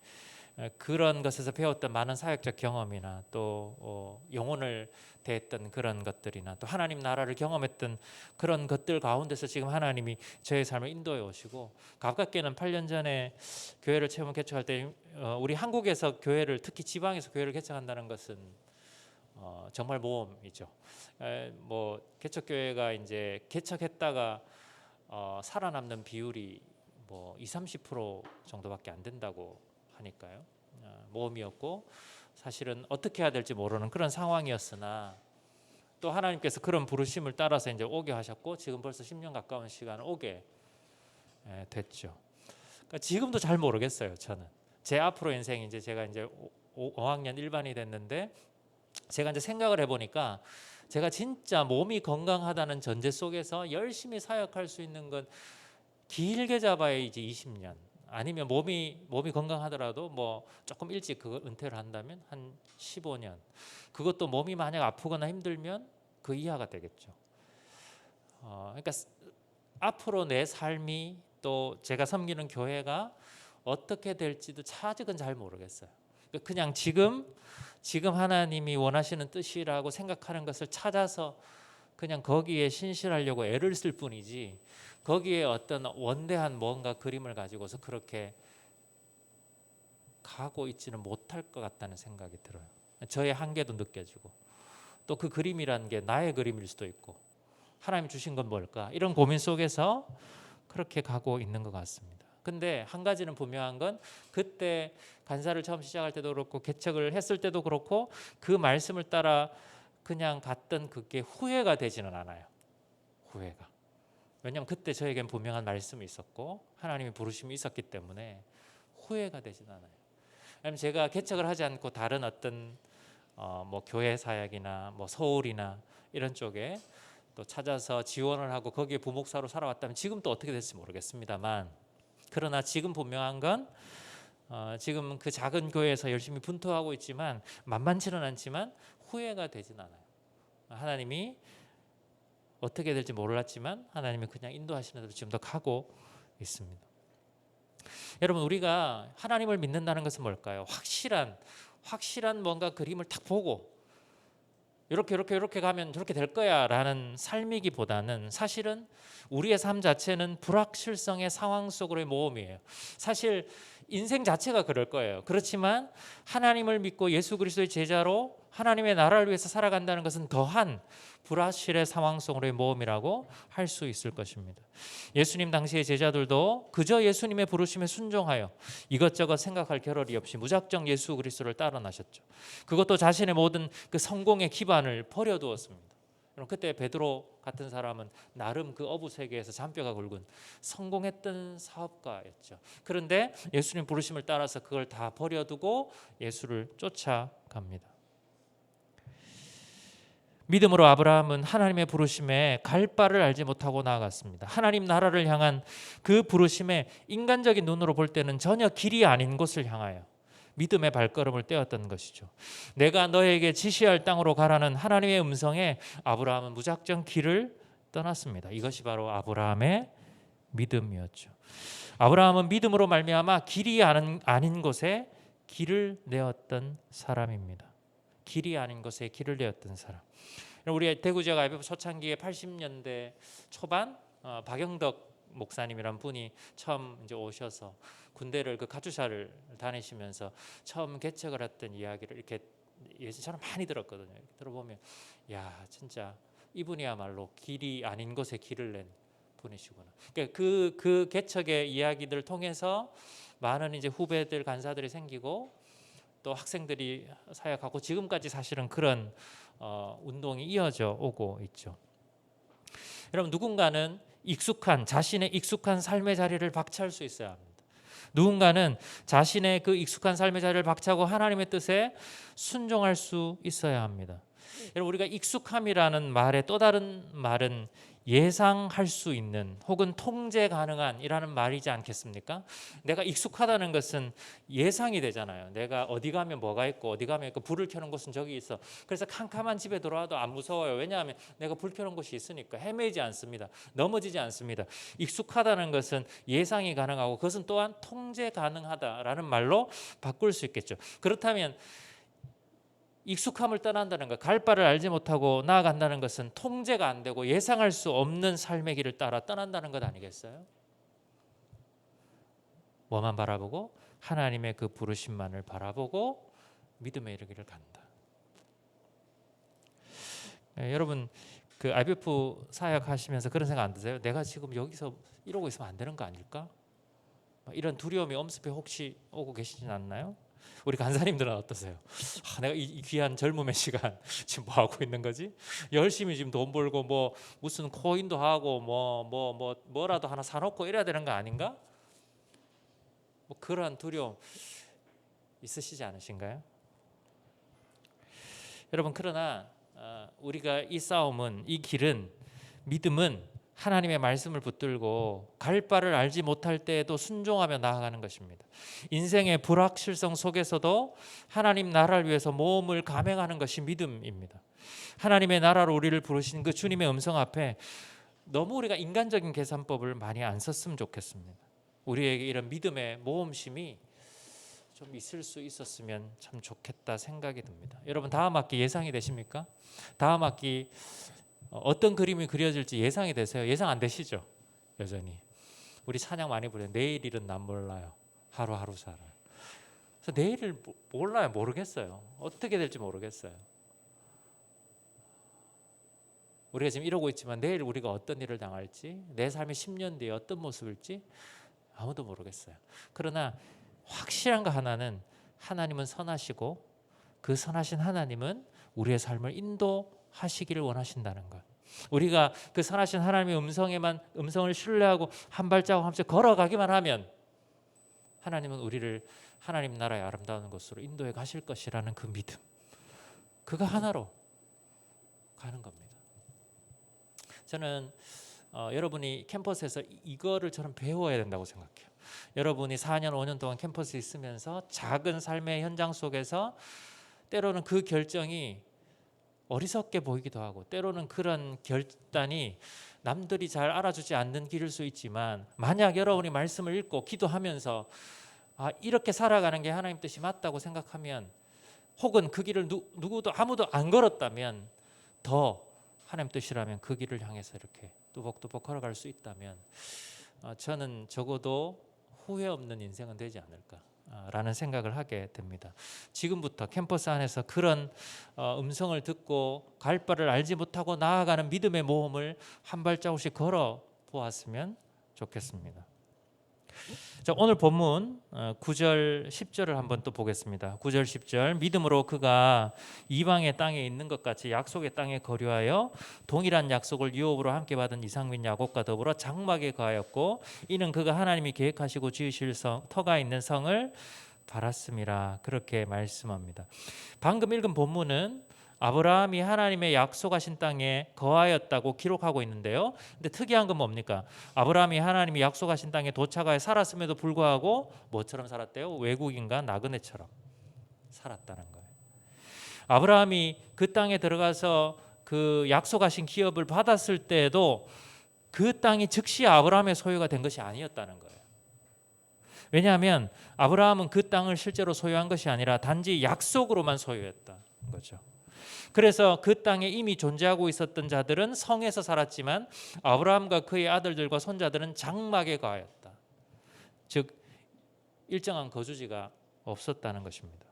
그런 것에서 배웠던 많은 사역적 경험이나 또 영혼을 대했던 그런 것들이나 또 하나님 나라를 경험했던 그런 것들 가운데서 지금 하나님이 저의 삶을 인도해 오시고 가깝게는 8년 전에 교회를 처음 개척할 때 우리 한국에서 교회를 특히 지방에서 교회를 개척한다는 것은 정말 모험이죠. 뭐 개척교회가 이제 개척했다가 살아남는 비율이 뭐 20-30% 정도밖에 안 된다고 하니까요. 모험이었고 사실은 어떻게 해야 될지 모르는 그런 상황이었으나 또 하나님께서 그런 부르심을 따라서 이제 오게 하셨고 지금 벌써 10년 가까운 시간을 오게 됐죠. 그러니까 지금도 잘 모르겠어요. 저는 제 앞으로 인생 이제 제가 이제 5학년 1반이 됐는데 제가 이제 생각을 해보니까 제가 진짜 몸이 건강하다는 전제 속에서 열심히 사역할 수 있는 건 길게 잡아야 이제 20년 아니면 몸이 건강하더라도 뭐 조금 일찍 그걸 은퇴를 한다면 한 15년 그것도 몸이 만약 아프거나 힘들면 그 이하가 되겠죠. 그러니까 앞으로 내 삶이 또 제가 섬기는 교회가 어떻게 될지도 아직은 잘 모르겠어요. 그냥 지금 하나님이 원하시는 뜻이라고 생각하는 것을 찾아서 그냥 거기에 신실하려고 애를 쓸 뿐이지 거기에 어떤 원대한 뭔가 그림을 가지고서 그렇게 가고 있지는 못할 것 같다는 생각이 들어요. 저의 한계도 느껴지고 또 그 그림이라는 게 나의 그림일 수도 있고 하나님이 주신 건 뭘까 이런 고민 속에서 그렇게 가고 있는 것 같습니다. 근데 한 가지는 분명한 건 그때 간사를 처음 시작할 때도 그렇고 개척을 했을 때도 그렇고 그 말씀을 따라 그냥 갔던 그게 후회가 되지는 않아요. 후회가. 왜냐하면 그때 저에겐 분명한 말씀이 있었고 하나님의 부르심이 있었기 때문에 후회가 되지는 않아요. 왜냐하면 제가 개척을 하지 않고 다른 어떤 뭐 교회 사역이나 뭐 서울이나 이런 쪽에 또 찾아서 지원을 하고 거기에 부목사로 살아왔다면 지금 또 어떻게 될지 모르겠습니다만 그러나 지금 분명한 건 지금 그 작은 교회에서 열심히 분투하고 있지만 만만치는 않지만 후회가 되진 않아요. 하나님이 어떻게 될지 몰랐지만 하나님이 그냥 인도하시는 대로 지금도 가고 있습니다. 여러분 우리가 하나님을 믿는다는 것은 뭘까요? 확실한 뭔가 그림을 딱 보고 이렇게 가면 저렇게 될 거야 라는 삶이기보다는 사실은 우리의 삶 자체는 불확실성의 상황 속으로의 모험이에요. 사실 인생 자체가 그럴 거예요. 그렇지만 하나님을 믿고 예수 그리스도의 제자로 하나님의 나라를 위해서 살아간다는 것은 더한 불확실의 상황 속으로의 모험이라고 할 수 있을 것입니다. 예수님 당시의 제자들도 그저 예수님의 부르심에 순종하여 이것저것 생각할 겨를이 없이 무작정 예수 그리스도를 따라 나셨죠. 그것도 자신의 모든 그 성공의 기반을 버려두었습니다. 그때 베드로 같은 사람은 나름 그 어부 세계에서 잔뼈가 굵은 성공했던 사업가였죠. 그런데 예수님 부르심을 따라서 그걸 다 버려두고 예수를 쫓아갑니다. 믿음으로 아브라함은 하나님의 부르심에 갈 바를 알지 못하고 나아갔습니다. 하나님 나라를 향한 그 부르심에 인간적인 눈으로 볼 때는 전혀 길이 아닌 곳을 향하여 믿음의 발걸음을 떼었던 것이죠. 내가 너에게 지시할 땅으로 가라는 하나님의 음성에 아브라함은 무작정 길을 떠났습니다. 이것이 바로 아브라함의 믿음이었죠. 아브라함은 믿음으로 말미암아 길이 아닌 곳에 길을 내었던 사람입니다. 길이 아닌 곳에 길을 내었던 사람. 우리 대구 지역 IBF 초창기에 80년대 초반 박영덕 목사님이란 분이 처음 이제 오셔서 군대를 그 가투샤를 다니시면서 처음 개척을 했던 이야기를 이렇게 예전처럼 많이 들었거든요. 들어보면 야 진짜 이분이야말로 길이 아닌 곳에 길을 낸 분이시구나. 그러니까 그 개척의 이야기들을 통해서 많은 이제 후배들 간사들이 생기고 또 학생들이 사역하고 지금까지 사실은 그런 운동이 이어져 오고 있죠. 여러분 누군가는 자신의 익숙한 삶의 자리를 박차할 수 있어야 합니다. 누군가는 자신의 그 익숙한 삶의 자리를 박차고 하나님의 뜻에 순종할 수 있어야 합니다. 여러분 우리가 익숙함이라는 말의 또 다른 말은 예상할 수 있는 혹은 통제 가능한이라는 말이지 않겠습니까? 내가 익숙하다는 것은 예상이 되잖아요. 내가 어디 가면 뭐가 있고 어디 가면 불을 켜는 곳은 저기 있어. 그래서 캄캄한 집에 들어와도 안 무서워요. 왜냐하면 내가 불 켜는 곳이 있으니까 헤매지 않습니다. 넘어지지 않습니다. 익숙하다는 것은 예상이 가능하고 그것은 또한 통제 가능하다라는 말로 바꿀 수 있겠죠. 그렇다면 익숙함을 떠난다는 것, 갈 바를 알지 못하고 나아간다는 것은 통제가 안 되고 예상할 수 없는 삶의 길을 따라 떠난다는 것 아니겠어요? 뭐만 바라보고 하나님의 그 부르심만을 바라보고 믿음에 이르기를 간다. 여러분 그 IBF 사역하시면서 그런 생각 안 드세요? 내가 지금 여기서 이러고 있으면 안 되는 거 아닐까? 이런 두려움이 엄습해 혹시 오고 계시진 않나요? 우리 간사님들은 어떠세요? 내가 이 귀한 젊음의 시간 지금 뭐 하고 있는 거지? 열심히 지금 돈 벌고 뭐 무슨 코인도 하고 뭐라도 하나 사놓고 이래야 되는 거 아닌가? 뭐 그러한 두려움 있으시지 않으신가요? 여러분 그러나 우리가 이 싸움은 이 길은 믿음은 하나님의 말씀을 붙들고 갈 바를 알지 못할 때에도 순종하며 나아가는 것입니다. 인생의 불확실성 속에서도 하나님 나라를 위해서 모험을 감행하는 것이 믿음입니다. 하나님의 나라로 우리를 부르신 그 주님의 음성 앞에 너무 우리가 인간적인 계산법을 많이 안 썼으면 좋겠습니다. 우리에게 이런 믿음의 모험심이 좀 있을 수 있었으면 참 좋겠다 생각이 듭니다. 여러분 다음 학기 예상이 되십니까? 다음 학기 어떤 그림이 그려질지 예상이 되세요? 예상 안 되시죠? 여전히 우리 찬양 많이 부르요. 내일일은 난 몰라요. 하루하루 살아요. 그래서 내일을 몰라요. 모르겠어요. 어떻게 될지 모르겠어요. 우리가 지금 이러고 있지만 내일 우리가 어떤 일을 당할지, 내 삶이 10년 뒤에 어떤 모습일지 아무도 모르겠어요. 그러나 확실한 거 하나는 하나님은 선하시고 그 선하신 하나님은 우리의 삶을 인도하시기를 원하신다는 것. 우리가 그 선하신 하나님의 음성을 신뢰하고 한 발자국 한 발자국 걸어가기만 하면 하나님은 우리를 하나님 나라의 아름다운 곳으로 인도해 가실 것이라는 그 믿음, 그가 하나로 가는 겁니다. 저는 여러분이 캠퍼스에서 이거를 저는 배워야 된다고 생각해요. 여러분이 4년 5년 동안 캠퍼스에 있으면서 작은 삶의 현장 속에서 때로는 그 결정이 어리석게 보이기도 하고 때로는 그런 결단이 남들이 잘 알아주지 않는 길일 수 있지만 만약 여러분이 말씀을 읽고 기도하면서 이렇게 살아가는 게 하나님 뜻이 맞다고 생각하면 혹은 그 길을 누구도 아무도 안 걸었다면 더 하나님 뜻이라면 그 길을 향해서 이렇게 뚜벅뚜벅 걸어갈 수 있다면 저는 적어도 후회 없는 인생은 되지 않을까라는 생각을 하게 됩니다. 지금부터 캠퍼스 안에서 그런 음성을 듣고 갈 바를 알지 못하고 나아가는 믿음의 모험을 한 발자국씩 걸어 보았으면 좋겠습니다. 자, 오늘 본문 9절 10절을 한번 또 보겠습니다. 9절 10절 믿음으로 그가 이방의 땅에 있는 것 같이 약속의 땅에 거류하여 동일한 약속을 유업으로 함께 받은 이삭민 야곱과 더불어 장막에 거하였고 이는 그가 하나님이 계획하시고 지으실 터가 있는 성을 바랐음이라 그렇게 말씀합니다. 방금 읽은 본문은 아브라함이 하나님의 약속하신 땅에 거하였다고 기록하고 있는데요. 근데 특이한 건 뭡니까? 아브라함이 하나님이 약속하신 땅에 도착하여 살았음에도 불구하고 뭐처럼 살았대요? 외국인과 나그네처럼 살았다는 거예요. 아브라함이 그 땅에 들어가서 그 약속하신 기업을 받았을 때에도 그 땅이 즉시 아브라함의 소유가 된 것이 아니었다는 거예요. 왜냐하면 아브라함은 그 땅을 실제로 소유한 것이 아니라 단지 약속으로만 소유했다는 거죠. 그래서 그 땅에 이미 존재하고 있었던 자들은 성에서 살았지만 아브라함과 그의 아들들과 손자들은 장막에 거하였다. 즉 일정한 거주지가 없었다는 것입니다.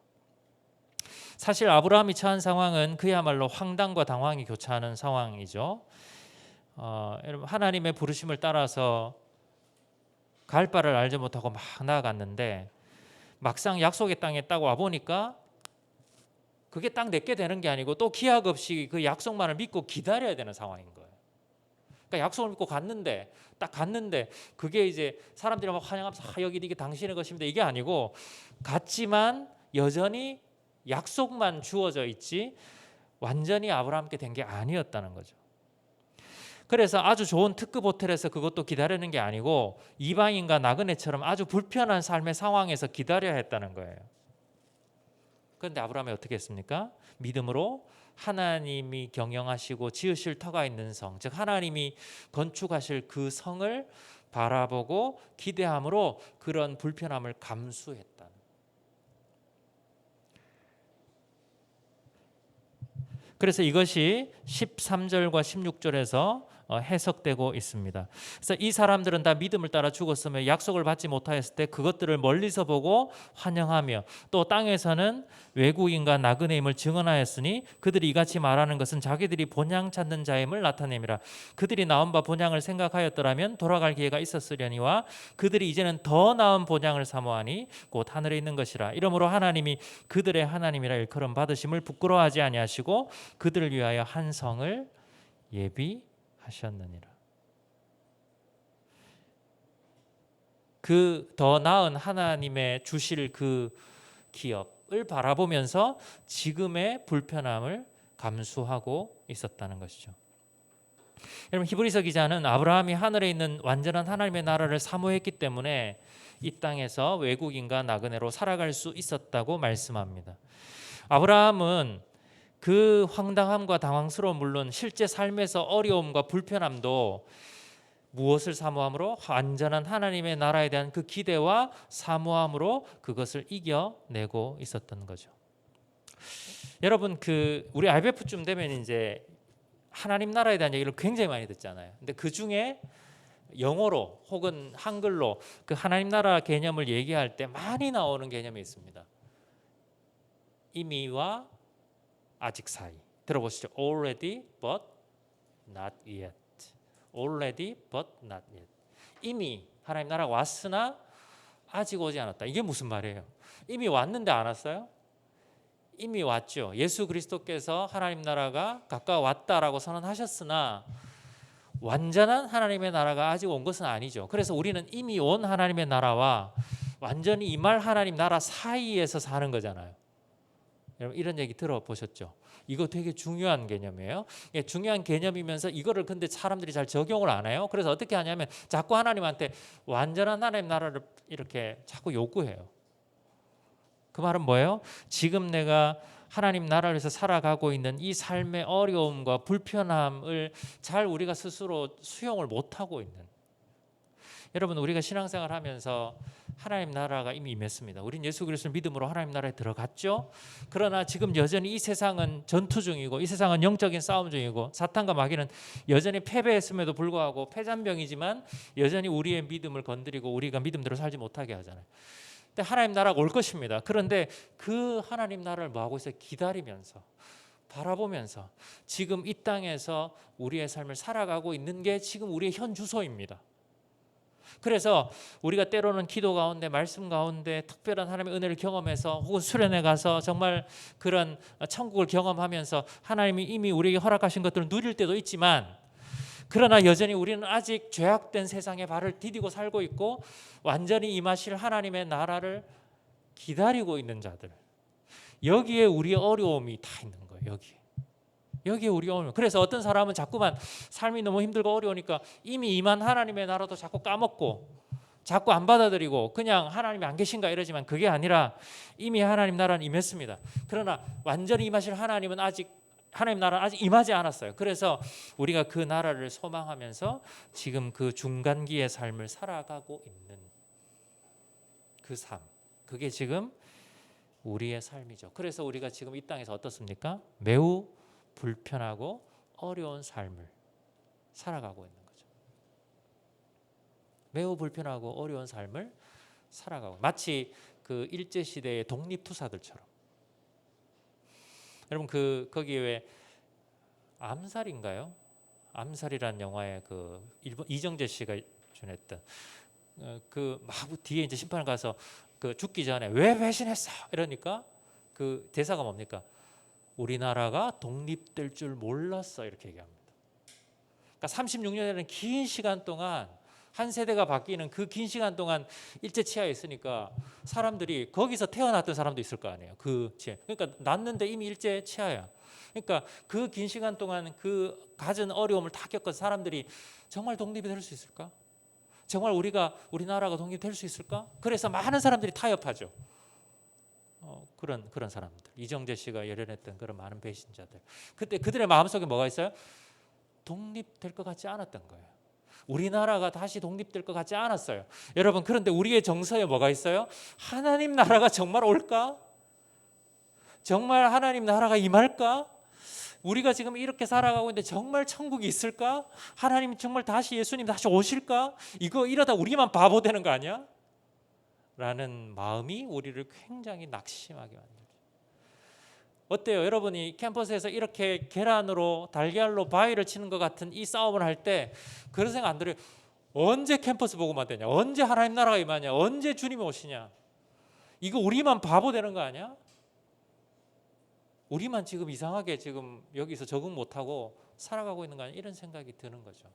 사실 아브라함이 처한 상황은 그야말로 황당과 당황이 교차하는 상황이죠. 여러분, 하나님의 부르심을 따라서 갈 바를 알지 못하고 막 나아갔는데 막상 약속의 땅에 딱 와보니까 그게 딱 내게 되는 게 아니고 또 기약 없이 그 약속만을 믿고 기다려야 되는 상황인 거예요. 그러니까 약속을 믿고 딱 갔는데 그게 이제 사람들이 막 환영하면서 여기 이게 당신의 것입니다 이게 아니고 갔지만 여전히 약속만 주어져 있지 완전히 아브라함께 된 게 아니었다는 거죠. 그래서 아주 좋은 특급 호텔에서 그것도 기다리는 게 아니고 이방인과 나그네처럼 아주 불편한 삶의 상황에서 기다려야 했다는 거예요. 그런데 아브라함이 어떻게 했습니까? 믿음으로 하나님이 경영하시고 지으실 터가 있는 성, 즉 하나님이 건축하실 그 성을 바라보고 기대함으로 그런 불편함을 감수했다. 그래서 이것이 13절과 16절에서 해석되고 있습니다. 그래서 이 사람들은 다 믿음을 따라 죽었으며 약속을 받지 못하였을 때 그것들을 멀리서 보고 환영하며 또 땅에서는 외국인과 나그네임을 증언하였으니 그들이 이같이 말하는 것은 자기들이 본향 찾는 자임을 나타내미라. 그들이 나온 바 본향을 생각하였더라면 돌아갈 기회가 있었으려니와 그들이 이제는 더 나은 본향을 사모하니 곧 하늘에 있는 것이라. 이러므로 하나님이 그들의 하나님이라 일컬음 받으심을 부끄러워하지 아니하시고 그들을 위하여 한 성을 예비하셨느니라. 그 더 나은 하나님의 주실 그 기업을 바라보면서 지금의 불편함을 감수하고 있었다는 것이죠. 여러분, 히브리서 기자는 아브라함이 하늘에 있는 완전한 하나님의 나라를 사모했기 때문에 이 땅에서 외국인과 나그네로 살아갈 수 있었다고 말씀합니다. 아브라함은 그 황당함과 당황스러움 물론 실제 삶에서 어려움과 불편함도 무엇을 사모함으로? 완전한 하나님의 나라에 대한 그 기대와 사모함으로 그것을 이겨내고 있었던 거죠. 여러분, 우리 IMF쯤 되면 이제 하나님 나라에 대한 얘기를 굉장히 많이 듣잖아요. 근데 그 중에 영어로 혹은 한글로 그 하나님 나라 개념을 얘기할 때 많이 나오는 개념이 있습니다. 이미와 아직 사이. 들어보시죠. Already but not yet. Already but not yet. 이미 하나님 나라가 왔으나 아직 오지 않았다. 이게 무슨 말이에요? 이미 왔는데 안 왔어요? 이미 왔죠. 예수 그리스도께서 하나님 나라가 가까웠다라고 선언하셨으나 완전한 하나님의 나라가 아직 온 것은 아니죠. 그래서 우리는 이미 온 하나님의 나라와 완전히 임할 하나님 나라 사이에서 사는 거잖아요. 여러분, 이런 얘기 들어보셨죠? 이거 되게 중요한 개념이에요. 중요한 개념이면서 이거를 근데 사람들이 잘 적용을 안 해요. 그래서 어떻게 하냐면 자꾸 하나님한테 완전한 하나님 나라를 이렇게 자꾸 요구해요. 그 말은 뭐예요? 지금 내가 하나님 나라를 위해서 살아가고 있는 이 삶의 어려움과 불편함을 잘 우리가 스스로 수용을 못하고 있는. 여러분, 우리가 신앙생활 하면서 하나님 나라가 이미 임했습니다. 우린 예수 그리스도를 믿음으로 하나님 나라에 들어갔죠. 그러나 지금 여전히 이 세상은 전투 중이고 이 세상은 영적인 싸움 중이고 사탄과 마귀는 여전히 패배했음에도 불구하고 패잔병이지만 여전히 우리의 믿음을 건드리고 우리가 믿음대로 살지 못하게 하잖아요. 근데 하나님 나라가 올 것입니다. 그런데 그 하나님 나라를 뭐하고 있어요? 기다리면서 바라보면서 지금 이 땅에서 우리의 삶을 살아가고 있는 게 지금 우리의 현 주소입니다. 그래서 우리가 때로는 기도 가운데 말씀 가운데 특별한 하나님의 은혜를 경험해서 혹은 수련회 가서 정말 그런 천국을 경험하면서 하나님이 이미 우리에게 허락하신 것들을 누릴 때도 있지만 그러나 여전히 우리는 아직 죄악된 세상에 발을 디디고 살고 있고 완전히 임하실 하나님의 나라를 기다리고 있는 자들, 여기에 우리의 어려움이 다 있는 거예요. 여기에 우리 어려움. 그래서 어떤 사람은 자꾸만 삶이 너무 힘들고 어려우니까 이미 임한 하나님의 나라도 자꾸 까먹고 자꾸 안 받아들이고 그냥 하나님이 안 계신가 이러지만 그게 아니라 이미 하나님 나라는 임했습니다. 그러나 완전히 임하실 하나님은 아직 하나님 나라는 아직 임하지 않았어요. 그래서 우리가 그 나라를 소망하면서 지금 그 중간기의 삶을 살아가고 있는 그 삶, 그게 지금 우리의 삶이죠. 그래서 우리가 지금 이 땅에서 어떻습니까? 매우 불편하고 어려운 삶을 살아가고 있는 거죠. 매우 불편하고 어려운 삶을 살아가고, 마치 그 일제 시대의 독립투사들처럼. 여러분 거기에 왜 암살인가요? 암살이라는 영화에 그 일본 이정재 씨가 주연했던 그 막 뒤에 이제 심판을 가서 그 죽기 전에 왜 배신했어? 이러니까 그 대사가 뭡니까? 우리나라가 독립될 줄 몰랐어, 이렇게 얘기합니다. 그러니까 36년이라는 긴 시간 동안, 한 세대가 바뀌는 그 긴 시간 동안 일제 치하에 있으니까 사람들이, 거기서 태어났던 사람도 있을 거 아니에요. 그러니까 났는데 이미 일제 치하야. 그러니까 그 긴 시간 동안 그 가진 어려움을 다 겪은 사람들이 정말 독립이 될 수 있을까? 정말 우리나라가 독립될 수 있을까? 그래서 많은 사람들이 타협하죠. 그런 사람들, 이정재 씨가 열연했던 그런 많은 배신자들, 그때 그들의 마음속에 뭐가 있어요? 독립될 것 같지 않았던 거예요. 우리나라가 다시 독립될 것 같지 않았어요. 여러분, 그런데 우리의 정서에 뭐가 있어요? 하나님 나라가 정말 올까? 정말 하나님 나라가 임할까? 우리가 지금 이렇게 살아가고 있는데 정말 천국이 있을까? 하나님 정말 예수님 다시 오실까? 이러다 우리만 바보 되는 거 아니야? 라는 마음이 우리를 굉장히 낙심하게 만들죠. 어때요? 여러분이 캠퍼스에서 이렇게 계란으로 달걀로 바위를 치는 것 같은 이 싸움을 할 때 그런 생각 안 들어요? 언제 캠퍼스 복음화 되냐? 언제 하나님 나라가 임하냐? 언제 주님이 오시냐? 이거 우리만 바보 되는 거 아니야? 우리만 지금 이상하게 지금 여기서 적응 못하고 살아가고 있는 거 아니야? 이런 생각이 드는 거죠.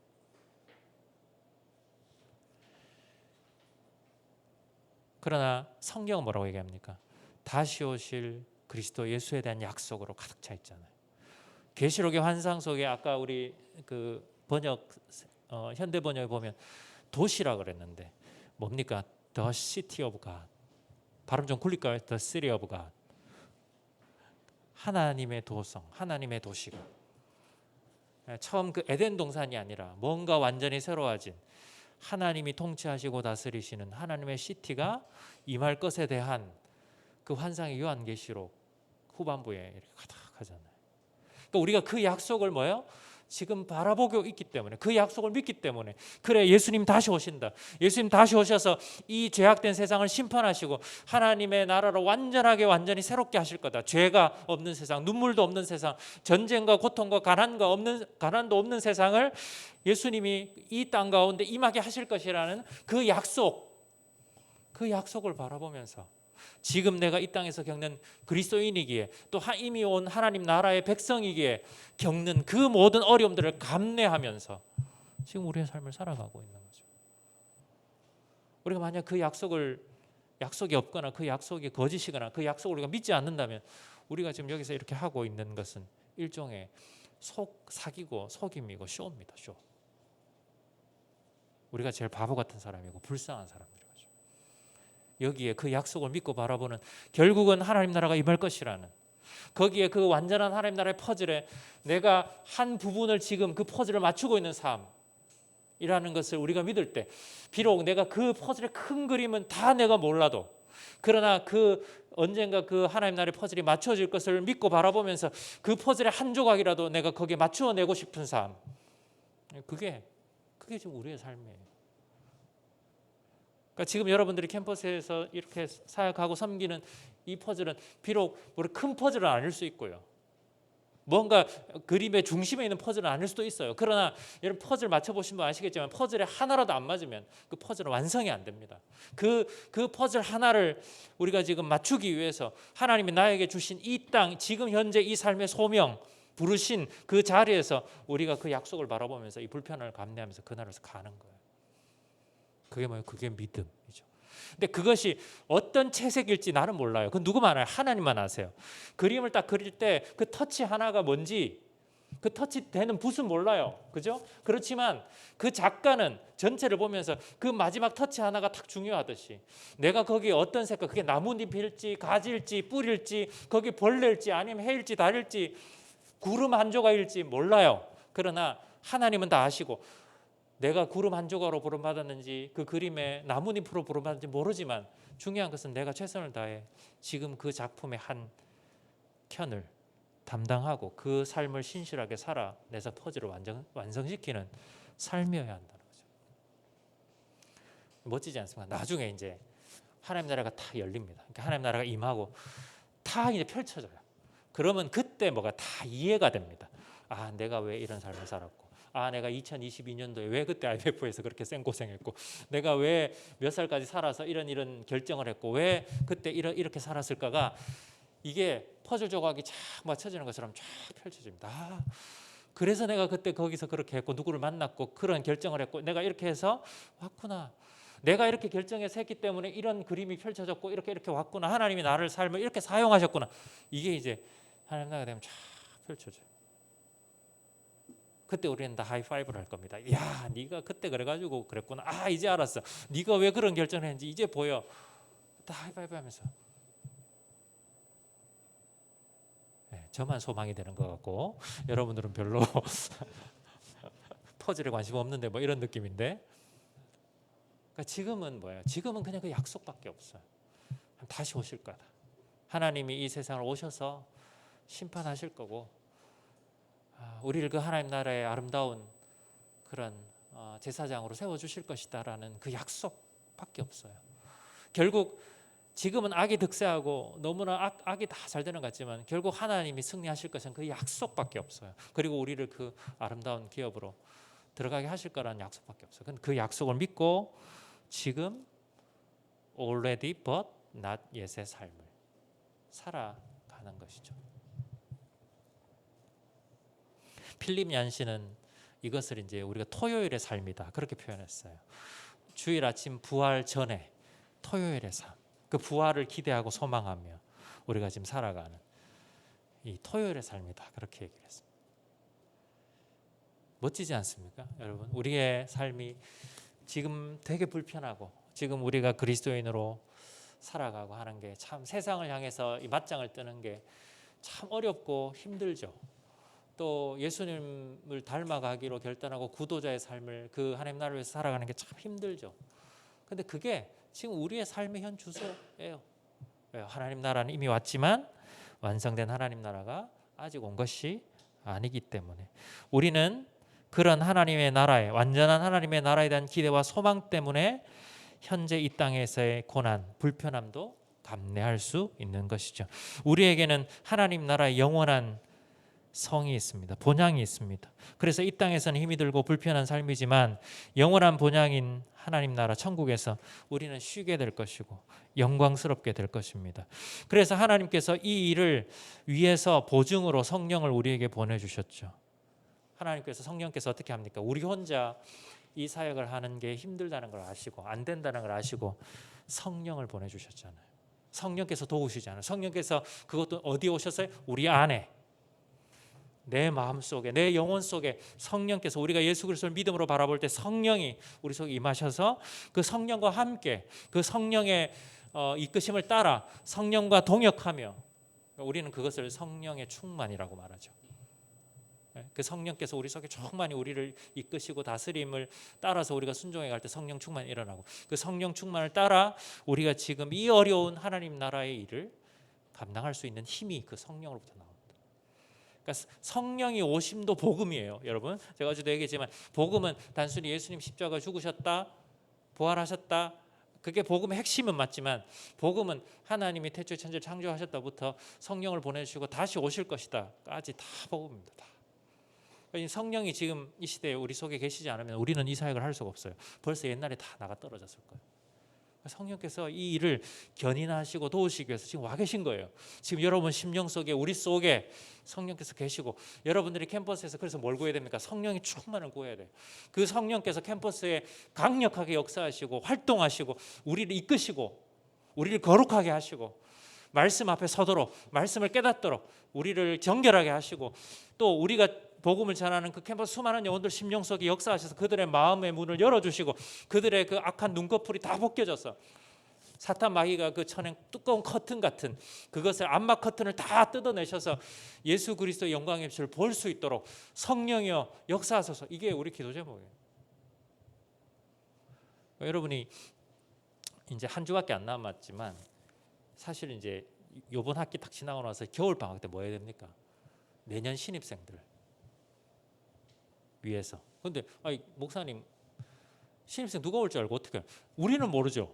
그러나 성경은 뭐라고 얘기합니까? 다시 오실 그리스도 예수에 대한 약속으로 가득 차 있잖아요. 계시록의 환상 속에 아까 우리 그 번역 현대 번역에 보면 도시라 그랬는데 뭡니까? The city of God. 발음 좀 굴릴까요? The city of God. 하나님의 도성, 하나님의 도시가 처음 그 에덴 동산이 아니라 뭔가 완전히 새로워진 하나님이 통치하시고 다스리시는 하나님의 시티가 임할 것에 대한 그 환상의 요한계시록 후반부에 이렇게 가득하잖아요. 그러니까 우리가 그 약속을 뭐예요? 지금 바라보고 있기 때문에, 그 약속을 믿기 때문에, 그래 예수님 다시 오신다. 예수님 다시 오셔서 이 죄악된 세상을 심판하시고 하나님의 나라로 완전히 새롭게 하실 거다. 죄가 없는 세상, 눈물도 없는 세상, 전쟁과 고통과 가난도 없는 세상을 예수님이 이 땅 가운데 임하게 하실 것이라는 그 약속을 바라보면서 지금 내가 이 땅에서 겪는 그리스도인이기에 또 이미 온 하나님 나라의 백성이기에 겪는 그 모든 어려움들을 감내하면서 지금 우리의 삶을 살아가고 있는 거죠. 우리가 만약 그 약속이 없거나 그 약속이 거짓이거나 그 약속을 우리가 믿지 않는다면 우리가 지금 여기서 이렇게 하고 있는 것은 일종의 사기고 속임이고 쇼입니다. 쇼. 우리가 제일 바보 같은 사람이고 불쌍한 사람들. 여기에 그 약속을 믿고 바라보는, 결국은 하나님 나라가 임할 것이라는, 거기에 그 완전한 하나님 나라의 퍼즐에 내가 한 부분을 지금 그 퍼즐을 맞추고 있는 삶이라는 것을 우리가 믿을 때, 비록 내가 그 퍼즐의 큰 그림은 다 내가 몰라도, 그러나 언젠가 그 하나님 나라의 퍼즐이 맞춰질 것을 믿고 바라보면서 그 퍼즐의 한 조각이라도 내가 거기에 맞추어내고 싶은 삶, 그게 지금 우리의 삶이에요. 그러니까 지금 여러분들이 캠퍼스에서 이렇게 사역하고 섬기는 이 퍼즐은 비록 우리 큰 퍼즐은 아닐 수 있고요. 뭔가 그림의 중심에 있는 퍼즐은 아닐 수도 있어요. 그러나 여러분 퍼즐 맞춰보신 분 아시겠지만 퍼즐에 하나라도 안 맞으면 그 퍼즐은 완성이 안 됩니다. 그 퍼즐 하나를 우리가 지금 맞추기 위해서 하나님이 나에게 주신 이 땅, 지금 현재 이 삶의 소명, 부르신 그 자리에서 우리가 그 약속을 바라보면서 이 불편함을 감내하면서 그날에서 가는 거예요. 그게 뭐예요? 그게 믿음이죠. 근데 그것이 어떤 채색일지 나는 몰라요. 그건 누구만 알아요? 하나님만 아세요. 그림을 딱 그릴 때 그 터치 하나가 뭔지, 그 터치되는 붓은 몰라요. 그죠? 그렇지만 그 작가는 전체를 보면서 그 마지막 터치 하나가 딱 중요하듯이 내가 거기에 어떤 색깔, 그게 나뭇잎일지 가지일지 뿌리일지 거기 벌레일지 아니면 해일지 달일지 구름 한 조각일지 몰라요. 그러나 하나님은 다 아시고 내가 구름 한 조각으로 부름받았는지 그 그림에 나뭇잎으로 부름받았는지 모르지만 중요한 것은 내가 최선을 다해 지금 그 작품의 한 켠을 담당하고 그 삶을 신실하게 살아내서 퍼즐을 완성시키는 삶이어야 한다는 거죠. 멋지지 않습니까? 나중에 이제 하나님 나라가 다 열립니다. 그러니까 하나님 나라가 임하고 다 이제 펼쳐져요. 그러면 그때 뭐가 다 이해가 됩니다. 아, 내가 왜 이런 삶을 살았고, 아, 내가 2022년도에 왜 그때 IMF에서 그렇게 생고생했고, 내가 왜 몇 살까지 살아서 이런 결정을 했고, 왜 그때 이렇게 살았을까가 이게 퍼즐 조각이 쫙 맞춰지는 것처럼 쫙 펼쳐집니다. 아, 그래서 내가 그때 거기서 그렇게 했고 누구를 만났고 그런 결정을 했고 내가 이렇게 해서 왔구나. 내가 이렇게 결정해서 했기 때문에 이런 그림이 펼쳐졌고 이렇게 왔구나. 하나님이 나를 삶을 이렇게 사용하셨구나. 이게 이제 하나님 나라가 되면 쫙 펼쳐져요. 그때 우리는 다 하이파이브를 할 겁니다. 야, 네가 그때 그래가지고 그랬구나. 아, 이제 알았어. 네가 왜 그런 결정을 했는지 이제 보여. 다 하이파이브 하면서. 네, 저만 소망이 되는 것 같고 여러분들은 별로 퍼즐에 관심 없는데 뭐 이런 느낌인데, 그러니까 지금은 뭐예요? 지금은 그냥 그 약속밖에 없어요. 다시 오실 거다. 하나님이 이 세상을 오셔서 심판하실 거고, 우리를 그 하나님 나라의 아름다운 그런 제사장으로 세워주실 것이다라는 그 약속밖에 없어요. 결국 지금은 악이 득세하고 너무나 악이 다 잘 되는 것 같지만 결국 하나님이 승리하실 것은 그 약속밖에 없어요. 그리고 우리를 그 아름다운 기업으로 들어가게 하실 거라는 약속밖에 없어요. 그 약속을 믿고 지금 already but not yet의 삶을 살아가는 것이죠. 필립 얀시는 이것을 이제 우리가 토요일의 삶이다 그렇게 표현했어요. 주일 아침 부활 전에 토요일의 삶, 그 부활을 기대하고 소망하며 우리가 지금 살아가는 이 토요일의 삶이다 그렇게 얘기를 했습니다. 멋지지 않습니까, 여러분? 우리의 삶이 지금 되게 불편하고 지금 우리가 그리스도인으로 살아가고 하는 게 참 세상을 향해서 이 맞짱을 뜨는 게 참 어렵고 힘들죠. 또 예수님을 닮아가기로 결단하고 구도자의 삶을 그 하나님 나라를 위해서 살아가는 게 참 힘들죠. 근데 그게 지금 우리의 삶의 현 주소예요. 하나님 나라는 이미 왔지만 완성된 하나님 나라가 아직 온 것이 아니기 때문에 우리는 그런 하나님의 나라에, 완전한 하나님의 나라에 대한 기대와 소망 때문에 현재 이 땅에서의 고난, 불편함도 감내할 수 있는 것이죠. 우리에게는 하나님 나라의 영원한 성이 있습니다. 본향이 있습니다. 그래서 이 땅에서는 힘이 들고 불편한 삶이지만 영원한 본향인 하나님 나라 천국에서 우리는 쉬게 될 것이고 영광스럽게 될 것입니다. 그래서 하나님께서 이 일을 위해서 보증으로 성령을 우리에게 보내주셨죠. 하나님께서 성령께서 어떻게 합니까? 우리 혼자 이 사역을 하는 게 힘들다는 걸 아시고 안 된다는 걸 아시고 성령을 보내주셨잖아요. 성령께서 도우시잖아요. 성령께서 그것도 어디에 오셨어요? 우리 안에, 내 마음 속에, 내 영혼 속에 성령께서, 우리가 예수 그리스도를 믿음으로 바라볼 때 성령이 우리 속에 임하셔서 그 성령과 함께 그 성령의 이끄심을 따라 성령과 동역하며 우리는 그것을 성령의 충만이라고 말하죠. 그 성령께서 우리 속에 충만히 우리를 이끄시고 다스림을 따라서 우리가 순종해 갈 때 성령 충만이 일어나고 그 성령 충만을 따라 우리가 지금 이 어려운 하나님 나라의 일을 감당할 수 있는 힘이 그 성령으로부터 나옵니다. 그러니까 성령이 오심도 복음이에요, 여러분. 제가 어제도 얘기했지만 복음은 단순히 예수님 십자가 죽으셨다, 부활하셨다, 그게 복음의 핵심은 맞지만 복음은 하나님이 태초에 천지를 창조하셨다부터 성령을 보내주시고 다시 오실 것이다까지 다 복음입니다. 다. 성령이 지금 이 시대에 우리 속에 계시지 않으면 우리는 이 사역을 할 수가 없어요. 벌써 옛날에 다 나가 떨어졌을 거예요. 성령께서 이 일을 견인하시고 도우시기 위해서 지금 와 계신 거예요. 지금 여러분 심령 속에, 우리 속에 성령께서 계시고 여러분들이 캠퍼스에서 그래서 뭘 구해야 됩니까? 성령의 충만을 구해야 돼요. 그 성령께서 캠퍼스에 강력하게 역사하시고 활동하시고 우리를 이끄시고 우리를 거룩하게 하시고 말씀 앞에 서도록, 말씀을 깨닫도록 우리를 정결하게 하시고 또 우리가 복음을 전하는 그 캠퍼스 수많은 영혼들 심령 속에 역사하셔서 그들의 마음의 문을 열어주시고 그들의 그 악한 눈꺼풀이 다 벗겨져서 사탄 마귀가 그 천행 두꺼운 커튼 같은 그것을 암막 커튼을 다 뜯어내셔서 예수 그리스도의 영광의 빛을 볼 수 있도록 성령이여 역사하소서. 이게 우리 기도 제목이에요. 여러분이 이제 한 주밖에 안 남았지만 사실 이제 요번 학기 딱 지나고 나서 겨울 방학 때 뭐 해야 됩니까? 내년 신입생들 위해서. 근데 목사님 신입생 누가 올 줄 알고 어떻게 해요? 우리는 모르죠.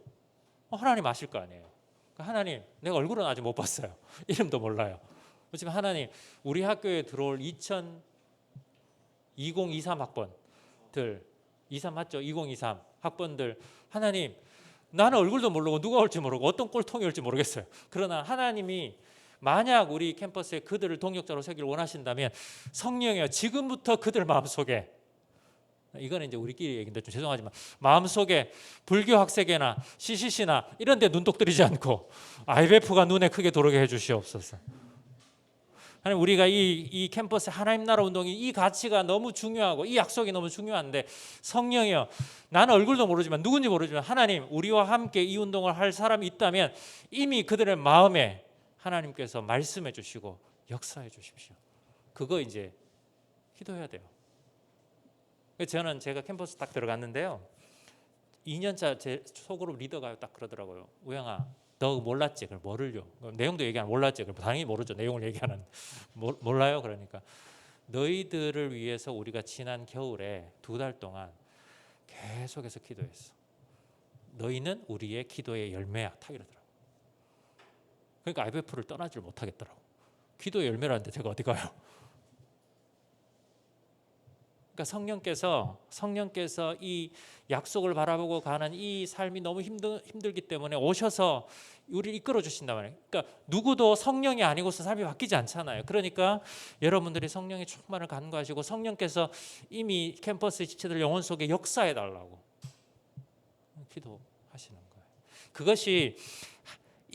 하나님 아실 거 아니에요. 하나님, 내가 얼굴은 아직 못 봤어요. 이름도 몰라요. 그렇지만 하나님, 우리 학교에 들어올 2023 학번들, 23 맞죠? 2023 학번들, 하나님, 나는 얼굴도 모르고 누가 올지 모르고 어떤 꼴통이 올지 모르겠어요. 그러나 하나님이 만약 우리 캠퍼스에 그들을 동역자로 세기를 원하신다면 성령이여 지금부터 그들 마음속에, 이거는 이제 우리끼리 얘기인데 좀 죄송하지만 마음속에 불교 학세계나 CCC나 이런 데 눈독 들이지 않고 IMF가 눈에 크게 들어오게 해주시옵소서. 하나님, 우리가 이 캠퍼스 하나님 나라 운동이 이 가치가 너무 중요하고 이 약속이 너무 중요한데 성령이여, 나는 얼굴도 모르지만 누군지 모르지만 하나님, 우리와 함께 이 운동을 할 사람이 있다면 이미 그들의 마음에 하나님께서 말씀해 주시고 역사해 주십시오. 그거 이제 기도해야 돼요. 저는 제가 캠퍼스 딱 들어갔는데요, 2년차 제 소그룹 리더가 딱 그러더라고요. 우영아, 너 몰랐지? 그럼 뭐를요? 내용도 얘기 안 몰랐지? 그럼 당연히 모르죠. 내용을 얘기하는 몰라요. 그러니까 너희들을 위해서 우리가 지난 겨울에 2달 동안 계속해서 기도했어. 너희는 우리의 기도의 열매야. 딱 이러더라고. 그러니까 IMF를 떠나질 못하겠더라고. 기도의 열매라는데 제가 어디 가요? 그러니까 성령께서 이 약속을 바라보고 가는 이 삶이 너무 힘들기 때문에 오셔서 우리를 이끌어 주신단 말이에요. 그러니까 누구도 성령이 아니고서 삶이 바뀌지 않잖아요. 그러니까 여러분들이 성령의 충만을 간구하시고 성령께서 이미 캠퍼스 지체들 영혼 속에 역사해 달라고 기도하시는 거예요. 그것이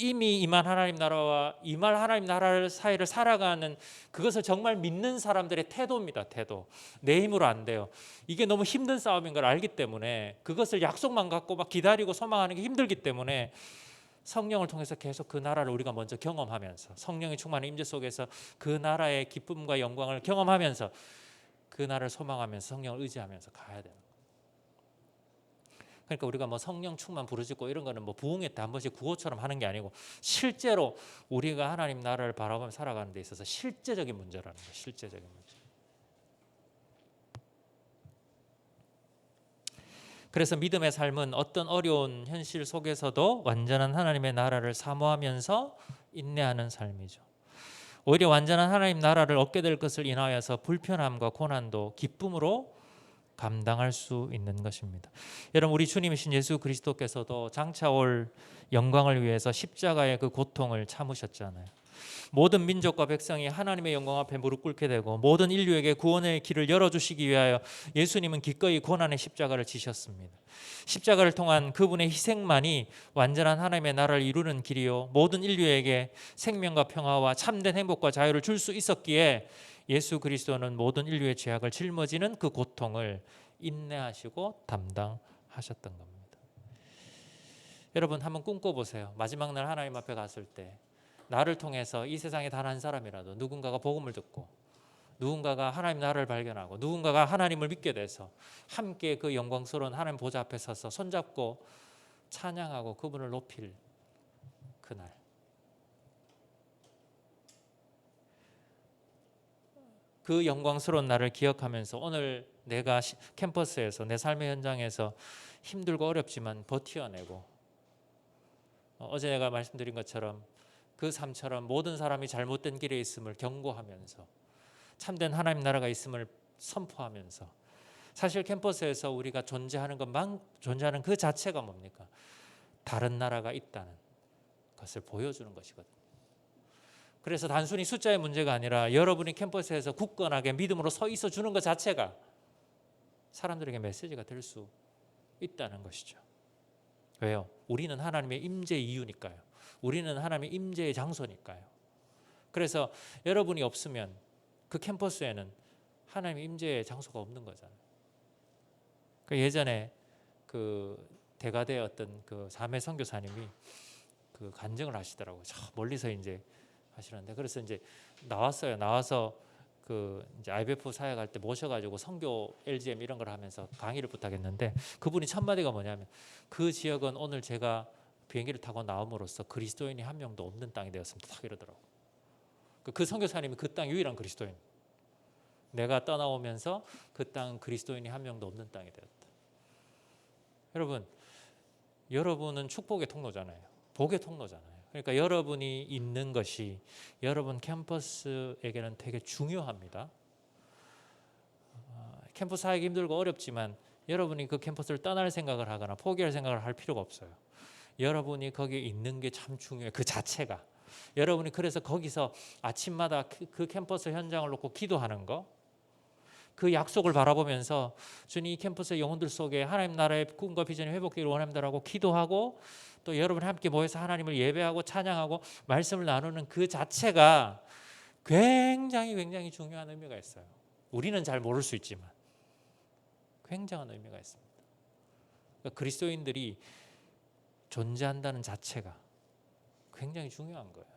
이미 임한 하나님 나라와 임할 하나님 나라를 사이를 살아가는, 그것을 정말 믿는 사람들의 태도입니다. 태도. 내 힘으로 안 돼요. 이게 너무 힘든 싸움인 걸 알기 때문에, 그것을 약속만 갖고 막 기다리고 소망하는 게 힘들기 때문에 성령을 통해서 계속 그 나라를 우리가 먼저 경험하면서, 성령의 충만한 임재 속에서 그 나라의 기쁨과 영광을 경험하면서 그 나라를 소망하면서 성령을 의지하면서 가야 되는 거예요. 그러니까 우리가 뭐 성령 충만 부르짖고 이런 거는 뭐 부흥회 때 한 번씩 구호처럼 하는 게 아니고, 실제로 우리가 하나님 나라를 바라보며 살아가는 데 있어서 실제적인 문제라는 거예요. 실제적인 문제. 그래서 믿음의 삶은 어떤 어려운 현실 속에서도 완전한 하나님의 나라를 사모하면서 인내하는 삶이죠. 오히려 완전한 하나님 나라를 얻게 될 것을 인하여서 불편함과 고난도 기쁨으로 감당할 수 있는 것입니다. 여러분, 우리 주님이신 예수 그리스도께서도 장차 올 영광을 위해서 십자가의 그 고통을 참으셨잖아요. 모든 민족과 백성이 하나님의 영광 앞에 무릎 꿇게 되고 모든 인류에게 구원의 길을 열어주시기 위하여 예수님은 기꺼이 고난의 십자가를 지셨습니다. 십자가를 통한 그분의 희생만이 완전한 하나님의 나라를 이루는 길이요, 모든 인류에게 생명과 평화와 참된 행복과 자유를 줄 수 있었기에 예수 그리스도는 모든 인류의 죄악을 짊어지는 그 고통을 인내하시고 담당하셨던 겁니다. 여러분, 한번 꿈꿔보세요. 마지막 날 하나님 앞에 갔을 때 나를 통해서 이 세상에 단 한 사람이라도 누군가가 복음을 듣고 누군가가 하나님 나라를 발견하고 누군가가 하나님을 믿게 돼서 함께 그 영광스러운 하나님 보좌 앞에 서서 손잡고 찬양하고 그분을 높일 그날, 그 영광스러운 날을 기억하면서 오늘 내가 캠퍼스에서 내 삶의 현장에서 힘들고 어렵지만 버텨내고, 어제 내가 말씀드린 것처럼 그 삶처럼 모든 사람이 잘못된 길에 있음을 경고하면서 참된 하나님 나라가 있음을 선포하면서, 사실 캠퍼스에서 우리가 존재하는 그 자체가 뭡니까? 다른 나라가 있다는 것을 보여주는 것이거든요. 그래서 단순히 숫자의 문제가 아니라 여러분이 캠퍼스에서 굳건하게 믿음으로 서 있어 주는 것 자체가 사람들에게 메시지가 될 수 있다는 것이죠. 왜요? 우리는 하나님의 임재의 이유니까요. 우리는 하나님의 임재의 장소니까요. 그래서 여러분이 없으면 그 캠퍼스에는 하나님의 임재의 장소가 없는 거잖아요. 예전에 그 대가대 어떤 그 사매 선교사님이 그 간증을 하시더라고요. 저 멀리서 이제 하시는데, 그래서 이제 나와서 그 이제 IBF 사역할 때 모셔가지고 선교 LGM 이런 걸 하면서 강의를 부탁했는데 그분이 첫 마디가 뭐냐면 그 지역은 오늘 제가 비행기를 타고 나옴으로써 그리스도인이 한 명도 없는 땅이 되었습니다. 딱 이러더라고. 그 선교사님이 그 땅 유일한 그리스도인. 내가 떠나오면서 그 땅 그리스도인이 한 명도 없는 땅이 되었다. 여러분, 여러분은 축복의 통로잖아요. 복의 통로잖아요. 그러니까 여러분이 있는 것이 여러분 캠퍼스에게는 되게 중요합니다. 캠퍼스 하기 힘들고 어렵지만 여러분이 그 캠퍼스를 떠날 생각을 하거나 포기할 생각을 할 필요가 없어요. 여러분이 거기에 있는 게 참 중요해요. 그 자체가. 여러분이 그래서 거기서 아침마다 그 캠퍼스 현장을 놓고 기도하는 거, 그 약속을 바라보면서 주님 이 캠퍼스의 영혼들 속에 하나님 나라의 꿈과 비전이 회복되기를 원합니다라고 기도하고 또 여러분이 함께 모여서 하나님을 예배하고 찬양하고 말씀을 나누는 그 자체가 굉장히 중요한 의미가 있어요. 우리는 잘 모를 수 있지만 굉장한 의미가 있습니다. 그러니까 그리스도인들이 존재한다는 자체가 굉장히 중요한 거예요.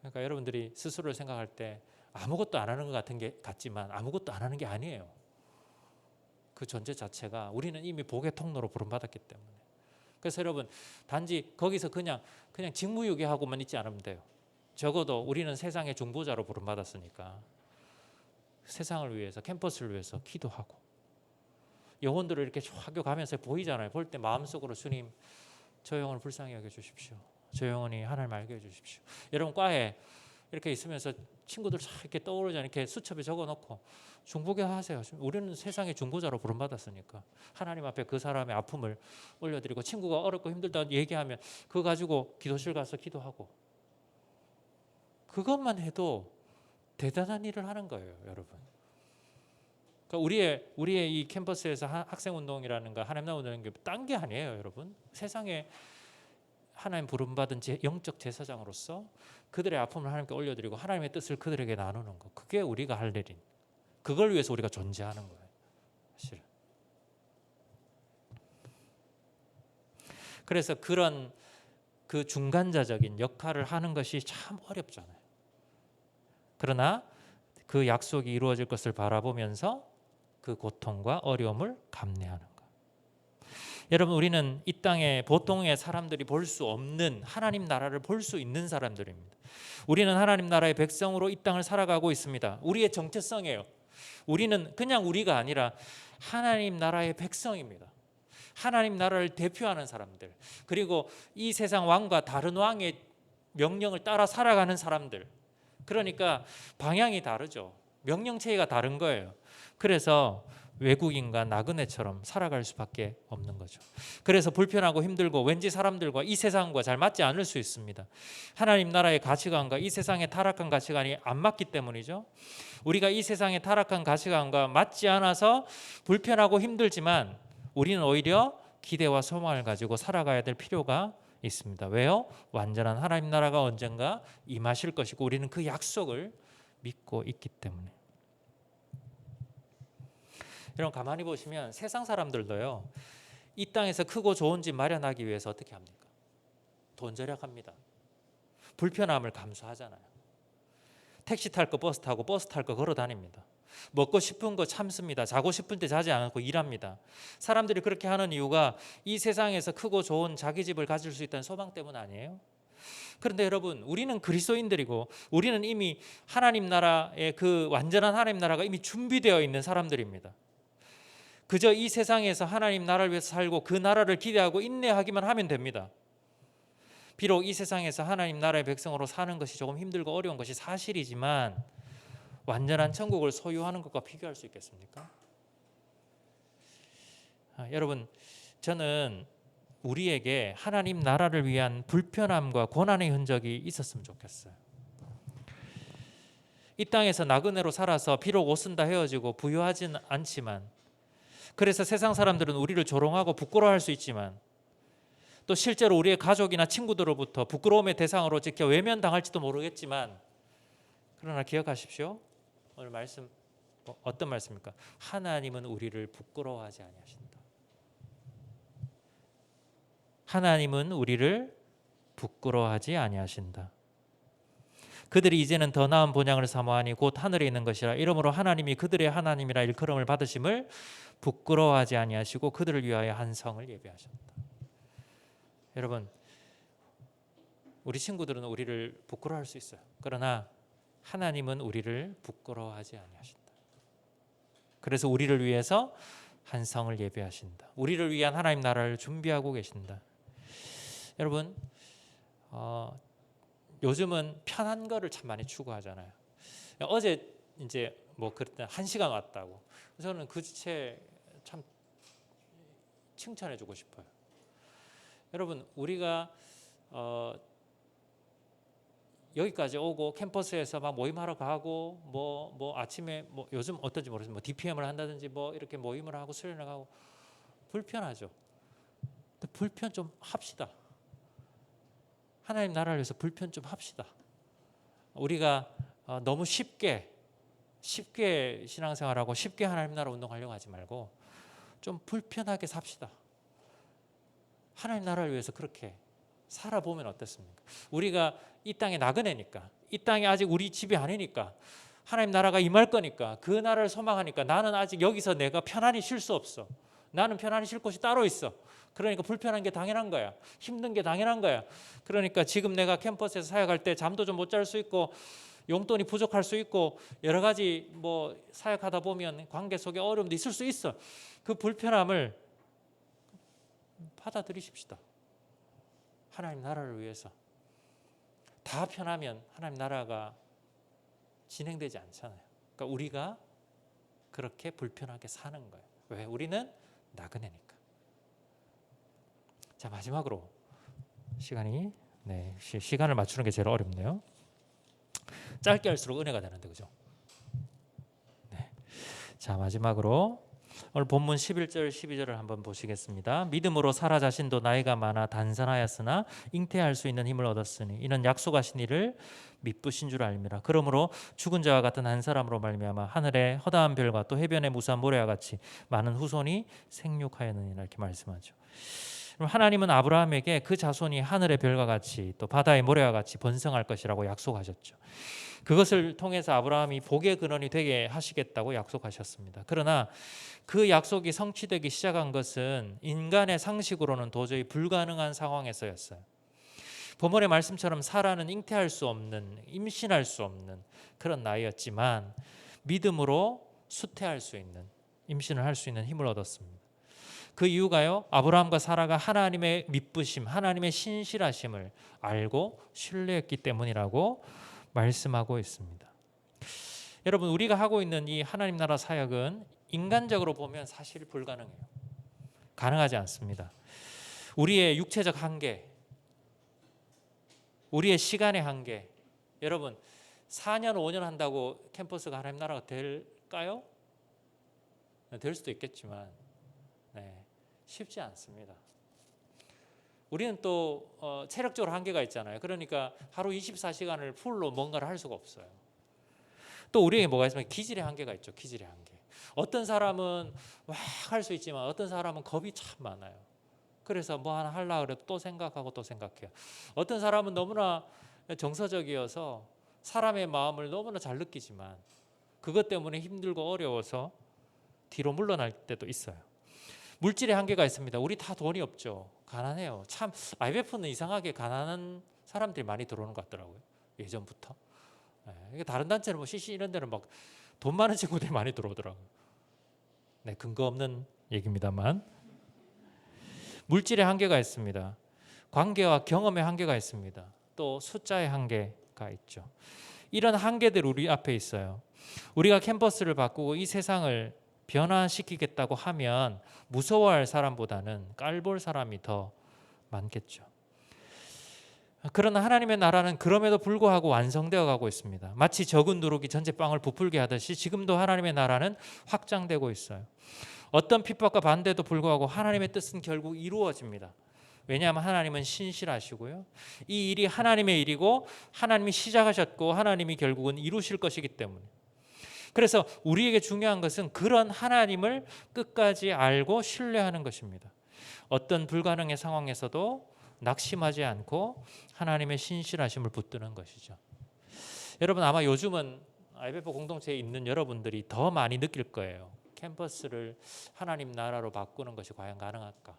그러니까 여러분들이 스스로를 생각할 때 아무것도 안 하는 것 같은 게 같지만 아무것도 안 하는 게 아니에요. 그 존재 자체가 우리는 이미 복의 통로로 부름받았기 때문에. 그래서 여러분 단지 거기서 그냥 직무유기하고만 있지 않으면 돼요. 적어도 우리는 세상의 중보자로 부름받았으니까 세상을 위해서 캠퍼스를 위해서 기도하고 영혼들을 이렇게 학교 가면서 보이잖아요. 볼 때 마음속으로 주님 저 영혼을 불쌍히 여겨주십시오. 저 영혼이 하나님 알게 해주십시오. 여러분 과에 이렇게 있으면서 친구들 이렇게 떠오르지 않게 수첩에 적어놓고 중보기 하세요. 우리는 세상의 중보자로 부름받았으니까 하나님 앞에 그 사람의 아픔을 올려드리고 친구가 어렵고 힘들다 얘기하면 그거 가지고 기도실 가서 기도하고 그것만 해도 대단한 일을 하는 거예요, 여러분. 그러니까 우리의 이 캠퍼스에서 학생운동이라는가 하나님 나라 운동이 딴 게 아니에요, 여러분. 세상에 하나님 부름받은 영적 제사장으로서 그들의 아픔을 하나님께 올려드리고 하나님의 뜻을 그들에게 나누는 것. 그게 우리가 할 일인. 그걸 위해서 우리가 존재하는 거예요. 사실은. 그래서 그런 그 중간자적인 역할을 하는 것이 참 어렵잖아요. 그러나 그 약속이 이루어질 것을 바라보면서 그 고통과 어려움을 감내하는 것. 여러분 우리는 이 땅에 보통의 사람들이 볼 수 없는 하나님 나라를 볼 수 있는 사람들입니다. 우리는 하나님 나라의 백성으로 이 땅을 살아가고 있습니다. 우리의 정체성이에요. 우리는 그냥 우리가 아니라 하나님 나라의 백성입니다. 하나님 나라를 대표하는 사람들, 그리고 이 세상 왕과 다른 왕의 명령을 따라 살아가는 사람들. 그러니까 방향이 다르죠. 명령체계가 다른 거예요. 그래서 외국인과 나그네처럼 살아갈 수밖에 없는 거죠. 그래서 불편하고 힘들고 왠지 사람들과 이 세상과 잘 맞지 않을 수 있습니다. 하나님 나라의 가치관과 이 세상의 타락한 가치관이 안 맞기 때문이죠. 우리가 이 세상의 타락한 가치관과 맞지 않아서 불편하고 힘들지만 우리는 오히려 기대와 소망을 가지고 살아가야 될 필요가 있습니다. 왜요? 완전한 하나님 나라가 언젠가 임하실 것이고 우리는 그 약속을 믿고 있기 때문에. 여러분 가만히 보시면 세상 사람들도요. 이 땅에서 크고 좋은 집 마련하기 위해서 어떻게 합니까? 돈 절약합니다. 불편함을 감수하잖아요. 택시 탈 거 버스 타고 버스 탈 거 걸어 다닙니다. 먹고 싶은 거 참습니다. 자고 싶은 때 자지 않고 일합니다. 사람들이 그렇게 하는 이유가 이 세상에서 크고 좋은 자기 집을 가질 수 있다는 소망 때문 아니에요? 그런데 여러분 우리는 그리스도인들이고 우리는 이미 하나님 나라의 그 완전한 하나님 나라가 이미 준비되어 있는 사람들입니다. 그저 이 세상에서 하나님 나라를 위해서 살고 그 나라를 기대하고 인내하기만 하면 됩니다. 비록 이 세상에서 하나님 나라의 백성으로 사는 것이 조금 힘들고 어려운 것이 사실이지만 완전한 천국을 소유하는 것과 비교할 수 있겠습니까? 여러분 저는 우리에게 하나님 나라를 위한 불편함과 고난의 흔적이 있었으면 좋겠어요. 이 땅에서 나그네로 살아서 비록 옷은 다 헤어지고 부유하진 않지만 그래서 세상 사람들은 우리를 조롱하고 부끄러워할 수 있지만 또 실제로 우리의 가족이나 친구들로부터 부끄러움의 대상으로 지켜 외면당할지도 모르겠지만 그러나 기억하십시오. 오늘 말씀 어떤 말씀입니까? 하나님은 우리를 부끄러워하지 아니하신다. 하나님은 우리를 부끄러워하지 아니하신다. 그들이 이제는 더 나은 본향을 사모하니 곧 하늘에 있는 것이라. 이러므로 하나님이 그들의 하나님이라 일컬음을 받으심을 부끄러워하지 아니하시고 그들을 위하여 한 성을 예비하셨다. 여러분, 우리 친구들은 우리를 부끄러워할 수 있어요. 그러나 하나님은 우리를 부끄러워하지 아니하신다. 그래서 우리를 위해서 한 성을 예배하신다. 우리를 위한 하나님 나라를 준비하고 계신다. 여러분, 요즘은 편한 거를 참 많이 추구하잖아요. 어제 이제 뭐 그때 1시간 왔다고. 저는 그 지체 참 칭찬해주고 싶어요. 여러분, 우리가 여기까지 오고 캠퍼스에서 막 모임하러 가고 뭐 아침에 뭐 요즘 어떤지 모르겠어요. 뭐 DPM을 한다든지 뭐 이렇게 모임을 하고 수련을 하고 불편하죠. 근데 불편 좀 합시다. 하나님 나라를 위해서 불편 좀 합시다. 우리가 너무 쉽게 신앙생활하고 쉽게 하나님 나라 운동하려고 하지 말고 좀 불편하게 삽시다. 하나님 나라를 위해서 그렇게 살아보면 어떻습니까? 우리가 이 땅에 나그네니까, 이 땅이 아직 우리 집이 아니니까, 하나님 나라가 임할 거니까, 그 나라를 소망하니까 나는 아직 여기서 내가 편안히 쉴 수 없어. 나는 편안히 쉴 곳이 따로 있어. 그러니까 불편한 게 당연한 거야. 힘든 게 당연한 거야. 그러니까 지금 내가 캠퍼스에서 사역할 때 잠도 좀 못 잘 수 있고 용돈이 부족할 수 있고 여러 가지 뭐 사역하다 보면 관계 속에 어려움도 있을 수 있어. 그 불편함을 받아들이십시다. 하나님 나라를 위해서. 다 편하면 하나님 나라가 진행되지 않잖아요. 그러니까 우리가 그렇게 불편하게 사는 거예요. 왜? 우리는 나그네니까. 자, 마지막으로 시간을 맞추는 게 제일 어렵네요. 짧게 할수록 은혜가 되는데, 그죠? 네. 자, 마지막으로 오늘 본문 11절 12절을 한번 보시겠습니다. 믿음으로 사라 자신도 나이가 많아 단산하였으나 잉태할 수 있는 힘을 얻었으니 이는 약속하신 이를 미쁘신 줄 알미라. 그러므로 죽은 자와 같은 한 사람으로 말미암아 하늘의 허다한 별과 또 해변의 무수한 모래와 같이 많은 후손이 생육하였느니라. 이렇게 말씀하죠. 하나님은 아브라함에게 그 자손이 하늘의 별과 같이 또 바다의 모래와 같이 번성할 것이라고 약속하셨죠. 그것을 통해서 아브라함이 복의 근원이 되게 하시겠다고 약속하셨습니다. 그러나 그 약속이 성취되기 시작한 것은 인간의 상식으로는 도저히 불가능한 상황에서였어요. 본문의 말씀처럼 사라는 잉태할 수 없는, 임신할 수 없는 그런 나이였지만 믿음으로 수태할 수 있는, 임신을 할 수 있는 힘을 얻었습니다. 그 이유가요, 아브라함과 사라가 하나님의 미쁘심, 하나님의 신실하심을 알고 신뢰했기 때문이라고 말씀하고 있습니다. 여러분, 우리가 하고 있는 이 하나님 나라 사역은 인간적으로 보면 사실 불가능해요. 가능하지 않습니다. 우리의 육체적 한계, 우리의 시간의 한계. 여러분, 4년 5년 한다고 캠퍼스가 하나님 나라가 될까요? 될 수도 있겠지만 쉽지 않습니다. 우리는 또 체력적으로 한계가 있잖아요. 그러니까 하루 24시간을 풀로 뭔가를 할 수가 없어요. 또 우리에게 뭐가 있으면 기질의 한계가 있죠. 기질의 한계. 어떤 사람은 막 할 수 있지만 어떤 사람은 겁이 참 많아요. 그래서 뭐 하나 하려고 해도 또 생각하고 또 생각해요. 어떤 사람은 너무나 정서적이어서 사람의 마음을 너무나 잘 느끼지만 그것 때문에 힘들고 어려워서 뒤로 물러날 때도 있어요. 물질의 한계가 있습니다. 우리 다 돈이 없죠. 가난해요. 참 IMF는 이상하게 가난한 사람들이 많이 들어오는 것 같더라고요. 예전부터. 다른 단체는 뭐 CC 이런 데는 막 돈 많은 친구들이 많이 들어오더라고요. 근거 없는 얘기입니다만 물질의 한계가 있습니다. 관계와 경험의 한계가 있습니다. 또 숫자의 한계가 있죠. 이런 한계들이 우리 앞에 있어요. 우리가 캠퍼스를 바꾸고 이 세상을 변화시키겠다고 하면 무서워할 사람보다는 깔볼 사람이 더 많겠죠. 그러나 하나님의 나라는 그럼에도 불구하고 완성되어 가고 있습니다. 마치 적은 누룩이 전체빵을 부풀게 하듯이 지금도 하나님의 나라는 확장되고 있어요. 어떤 핍박과 반대도 불구하고 하나님의 뜻은 결국 이루어집니다. 왜냐하면 하나님은 신실하시고요. 이 일이 하나님의 일이고 하나님이 시작하셨고 하나님이 결국은 이루실 것이기 때문에. 그래서 우리에게 중요한 것은 그런 하나님을 끝까지 알고 신뢰하는 것입니다. 어떤 불가능의 상황에서도 낙심하지 않고 하나님의 신실하심을 붙드는 것이죠. 여러분 아마 요즘은 IBF 공동체에 있는 여러분들이 더 많이 느낄 거예요. 캠퍼스를 하나님 나라로 바꾸는 것이 과연 가능할까?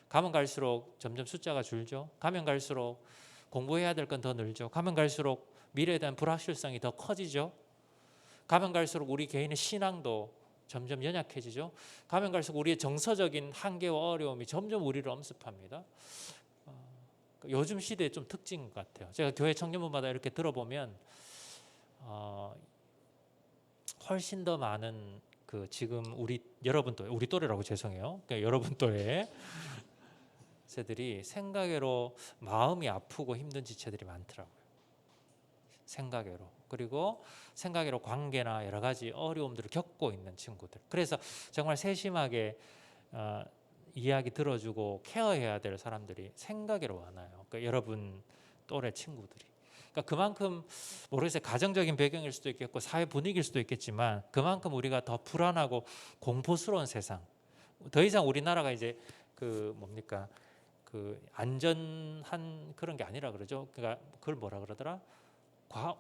가면 갈수록 점점 숫자가 줄죠. 가면 갈수록 공부해야 될 건 더 늘죠. 가면 갈수록 미래에 대한 불확실성이 더 커지죠. 가면 갈수록 우리 개인의 신앙도 점점 연약해지죠. 가면 갈수록 우리의 정서적인 한계와 어려움이 점점 우리를 엄습합니다. 요즘 시대의 좀 특징인 것 같아요. 제가 교회 청년부마다 이렇게 들어보면 훨씬 더 많은 그 지금 여러분 또 우리 또래라고 죄송해요. 그러니까 여러분 또래 세들이 생각외로 마음이 아프고 힘든 지체들이 많더라고요. 생각외로. 그리고 생각외로 관계나 여러 가지 어려움들을 겪고 있는 친구들. 그래서 정말 세심하게 이야기 들어주고 케어해야 될 사람들이 생각외로 많아요. 그러니까 여러분 또래 친구들이. 그러니까 그만큼 모르겠어요. 가정적인 배경일 수도 있겠고 사회 분위기일 수도 있겠지만 그만큼 우리가 더 불안하고 공포스러운 세상. 더 이상 우리나라가 이제 그 안전한 그런 게 아니라 그러죠. 그러니까 그걸 뭐라 그러더라?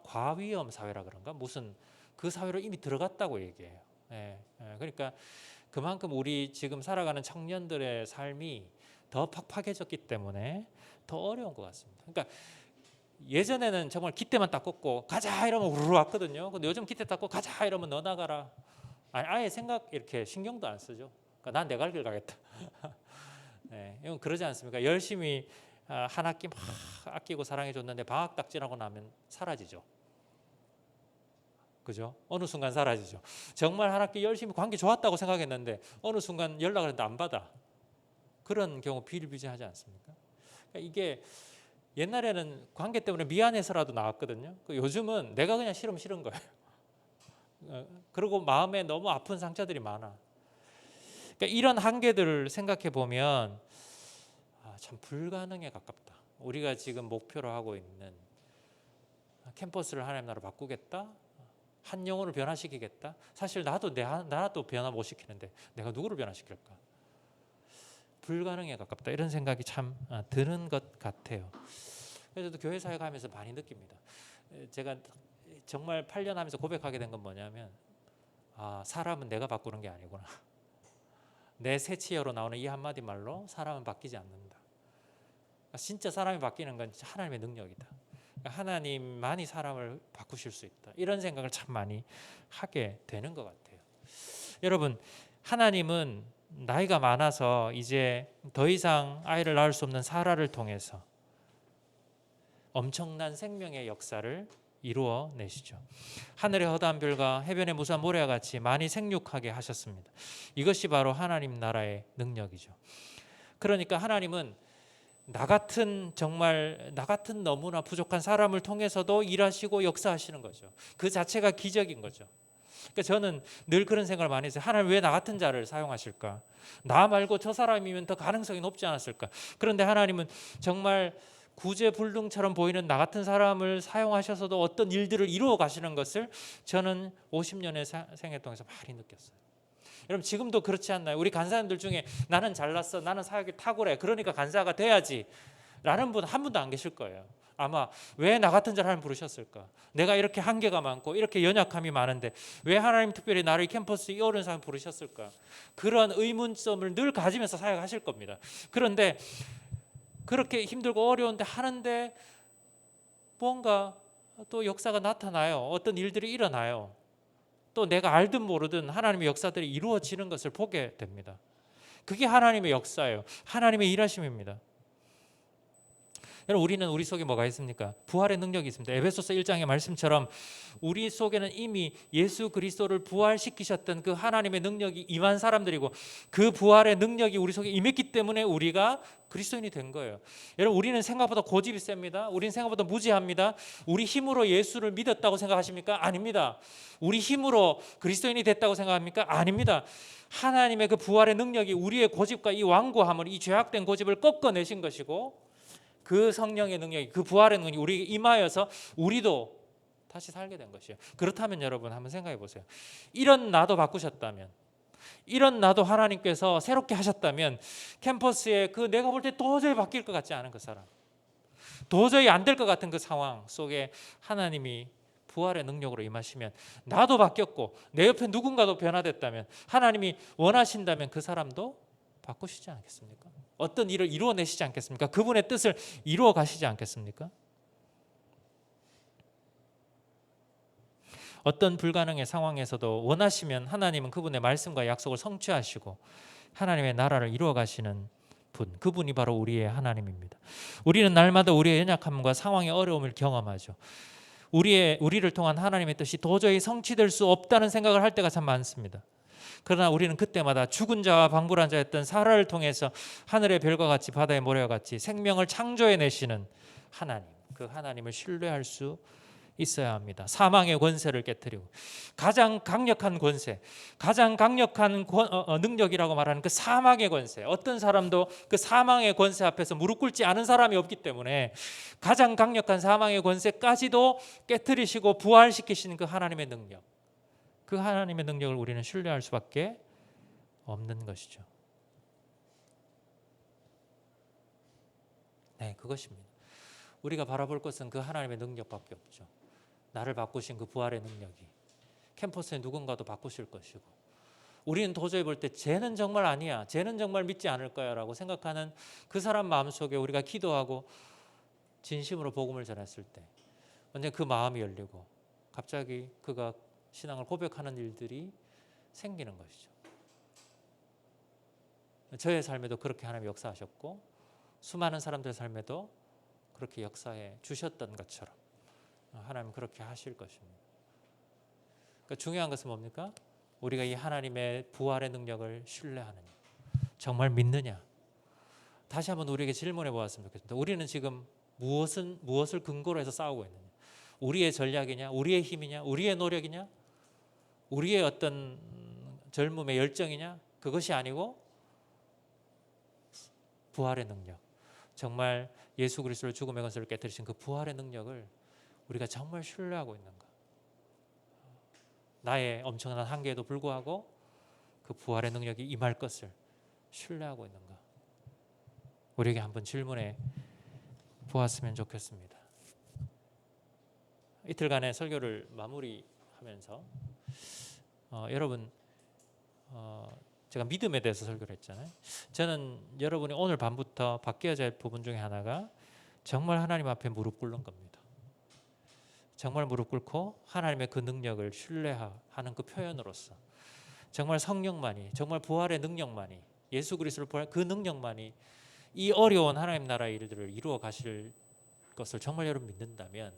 과위험 사회라 그런가? 무슨 그 사회로 이미 들어갔다고 얘기해요. 그러니까 그만큼 우리 지금 살아가는 청년들의 삶이 더 팍팍해졌기 때문에 더 어려운 것 같습니다. 그러니까 예전에는 정말 기대만 딱 꽂고 가자 이러면 우르르 왔거든요. 근데 요즘 기대 딱 꽂고 가자 이러면 너 나가라. 아예 생각 이렇게 신경도 안 쓰죠. 그러니까 난 내 갈 길 가겠다. 이건 그러지 않습니까? 열심히 한 학기 막 아끼고 사랑해줬는데 방학 딱 지나고 나면 사라지죠. 그죠? 어느 순간 사라지죠. 정말 한 학기 열심히 관계 좋았다고 생각했는데 어느 순간 연락을 했는데 안 받아. 그런 경우 비일비재하지 않습니까? 그러니까 이게 옛날에는 관계 때문에 미안해서라도 나왔거든요. 요즘은 내가 그냥 싫으면 싫은 거예요. 그리고 마음에 너무 아픈 상처들이 많아. 그러니까 이런 한계들을 생각해 보면 참 불가능에 가깝다. 우리가 지금 목표로 하고 있는 캠퍼스를 하나님 나라로 바꾸겠다. 한 영혼을 변화시키겠다. 사실 나도 변화 못 시키는데 내가 누구를 변화시킬까? 불가능에 가깝다. 이런 생각이 참 드는 것 같아요. 그래서 저도 교회 사회 가면서 많이 느낍니다. 제가 정말 8년 하면서 고백하게 된 건 뭐냐면 사람은 내가 바꾸는 게 아니구나. 내 새치어로 나오는 이 한마디 말로 사람은 바뀌지 않는다. 진짜 사람이 바뀌는 건 하나님의 능력이다. 하나님만이 사람을 바꾸실 수 있다. 이런 생각을 참 많이 하게 되는 것 같아요. 여러분, 하나님은 나이가 많아서 이제 더 이상 아이를 낳을 수 없는 사라를 통해서 엄청난 생명의 역사를 이루어 내시죠. 하늘의 허다한 별과 해변의 무수한 모래와 같이 많이 생육하게 하셨습니다. 이것이 바로 하나님 나라의 능력이죠. 그러니까 하나님은 나 같은 너무나 부족한 사람을 통해서도 일하시고 역사하시는 거죠. 그 자체가 기적인 거죠. 그러니까 저는 늘 그런 생각을 많이 했어요. 하나님 왜 나 같은 자를 사용하실까? 나 말고 저 사람이면 더 가능성이 높지 않았을까? 그런데 하나님은 정말 구제불능처럼 보이는 나 같은 사람을 사용하셔서도 어떤 일들을 이루어 가시는 것을 저는 50년의 생애 통해서 많이 느꼈어요. 여러분 지금도 그렇지 않나요? 우리 간사님들 중에 나는 잘났어, 나는 사역이 탁월해, 그러니까 간사가 돼야지 라는 분 한 분도 안 계실 거예요. 아마 왜 나 같은 자를 하나님 부르셨을까? 내가 이렇게 한계가 많고 이렇게 연약함이 많은데 왜 하나님 특별히 나를 이 캠퍼스에 이어른 사람 부르셨을까? 그런 의문점을 늘 가지면서 사역하실 겁니다. 그런데 그렇게 힘들고 어려운데 하는데 뭔가 또 역사가 나타나요. 어떤 일들이 일어나요. 또 내가 알든 모르든 하나님의 역사들이 이루어지는 것을 보게 됩니다. 그게 하나님의 역사예요. 하나님의 일하심입니다. 여러분 우리는 우리 속에 뭐가 있습니까? 부활의 능력이 있습니다. 에베소서 1장의 말씀처럼 우리 속에는 이미 예수 그리스도를 부활시키셨던 그 하나님의 능력이 임한 사람들이고 그 부활의 능력이 우리 속에 임했기 때문에 우리가 그리스도인이 된 거예요. 여러분 우리는 생각보다 고집이 셉니다. 우리는 생각보다 무지합니다. 우리 힘으로 예수를 믿었다고 생각하십니까? 아닙니다. 우리 힘으로 그리스도인이 됐다고 생각합니까? 아닙니다. 하나님의 그 부활의 능력이 우리의 고집과 이 완고함을, 이 죄악된 고집을 꺾어내신 것이고 그 성령의 능력이, 그 부활의 능력이 우리에게 임하여서 우리도 다시 살게 된 것이에요. 그렇다면 여러분 한번 생각해 보세요. 이런 나도 바꾸셨다면, 이런 나도 하나님께서 새롭게 하셨다면 캠퍼스에 그 내가 볼 때 도저히 바뀔 것 같지 않은 그 사람, 도저히 안 될 것 같은 그 상황 속에 하나님이 부활의 능력으로 임하시면, 나도 바뀌었고 내 옆에 누군가도 변화됐다면, 하나님이 원하신다면 그 사람도 바꾸시지 않겠습니까? 어떤 일을 이루어내시지 않겠습니까? 그분의 뜻을 이루어 가시지 않겠습니까? 어떤 불가능의 상황에서도 원하시면 하나님은 그분의 말씀과 약속을 성취하시고 하나님의 나라를 이루어 가시는 분, 그분이 바로 우리의 하나님입니다. 우리는 날마다 우리의 연약함과 상황의 어려움을 경험하죠. 우리를 통한 하나님의 뜻이 도저히 성취될 수 없다는 생각을 할 때가 참 많습니다. 그러나 우리는 그때마다 죽은 자와 방불한 자였던 사라를 통해서 하늘의 별과 같이 바다의 모래와 같이 생명을 창조해 내시는 하나님, 그 하나님을 신뢰할 수 있어야 합니다. 사망의 권세를 깨뜨리고 가장 강력한 권세, 가장 강력한 능력이라고 말하는 그 사망의 권세, 어떤 사람도 그 사망의 권세 앞에서 무릎 꿇지 않은 사람이 없기 때문에 가장 강력한 사망의 권세까지도 깨뜨리시고 부활시키시는 그 하나님의 능력, 그 하나님의 능력을 우리는 신뢰할 수밖에 없는 것이죠. 네, 그것입니다. 우리가 바라볼 것은 그 하나님의 능력밖에 없죠. 나를 바꾸신 그 부활의 능력이 캠퍼스의 누군가도 바꾸실 것이고, 우리는 도저히 볼 때 쟤는 정말 아니야, 쟤는 정말 믿지 않을 거야 라고 생각하는 그 사람 마음속에 우리가 기도하고 진심으로 복음을 전했을 때 언제 그 마음이 열리고 갑자기 그가 신앙을 고백하는 일들이 생기는 것이죠. 저의 삶에도 그렇게 하나님이 역사하셨고 수많은 사람들의 삶에도 그렇게 역사해 주셨던 것처럼 하나님은 그렇게 하실 것입니다. 그러니까 중요한 것은 뭡니까? 우리가 이 하나님의 부활의 능력을 신뢰하느냐, 정말 믿느냐. 다시 한번 우리에게 질문해 보았으면 좋겠습니다. 우리는 지금 무엇을 근거로 해서 싸우고 있느냐? 우리의 전략이냐? 우리의 힘이냐? 우리의 노력이냐? 우리의 어떤 젊음의 열정이냐? 그것이 아니고 부활의 능력, 정말 예수 그리스도를 죽음의 권세를 깨뜨리신 그 부활의 능력을 우리가 정말 신뢰하고 있는가? 나의 엄청난 한계에도 불구하고 그 부활의 능력이 임할 것을 신뢰하고 있는가? 우리에게 한번 질문해 보았으면 좋겠습니다. 이틀간의 설교를 마무리하면서 여러분, 제가 믿음에 대해서 설교를 했잖아요. 저는 여러분이 오늘 밤부터 바뀌어야 할 부분 중에 하나가 정말 하나님 앞에 무릎 꿇는 겁니다. 정말 무릎 꿇고 하나님의 그 능력을 신뢰하는 그 표현으로서 정말 성령만이, 정말 부활의 능력만이, 예수 그리스도를 부활 그 능력만이 이 어려운 하나님 나라의 일들을 이루어 가실 것을 정말 여러분 믿는다면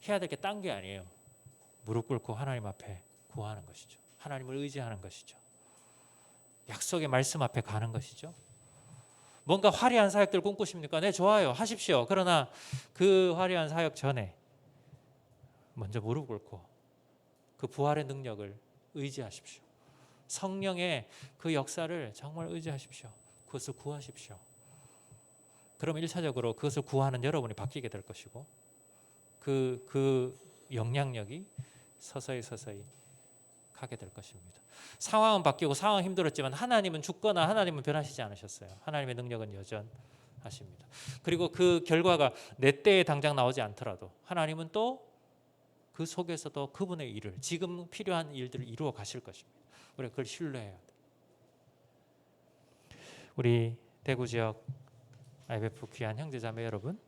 해야 될 게 딴 게 아니에요. 무릎 꿇고 하나님 앞에 구하는 것이죠. 하나님을 의지하는 것이죠. 약속의 말씀 앞에 가는 것이죠. 뭔가 화려한 사역들 꿈꾸십니까? 네, 좋아요. 하십시오. 그러나 그 화려한 사역 전에 먼저 무릎 꿇고 그 부활의 능력을 의지하십시오. 성령의 그 역사를 정말 의지하십시오. 그것을 구하십시오. 그럼 1차적으로 그것을 구하는 여러분이 바뀌게 될 것이고 그 영향력이 서서히 가게 될 것입니다. 상황은 바뀌고 상황은 힘들었지만 하나님은 죽거나 하나님은 변하시지 않으셨어요. 하나님의 능력은 여전하십니다. 그리고 그 결과가 내 때에 당장 나오지 않더라도 하나님은 또 그 속에서도 그분의 일을, 지금 필요한 일들을 이루어 가실 것입니다. 우리가 그걸 신뢰해야 돼요. 우리 대구 지역 IBF 귀한 형제자매 여러분,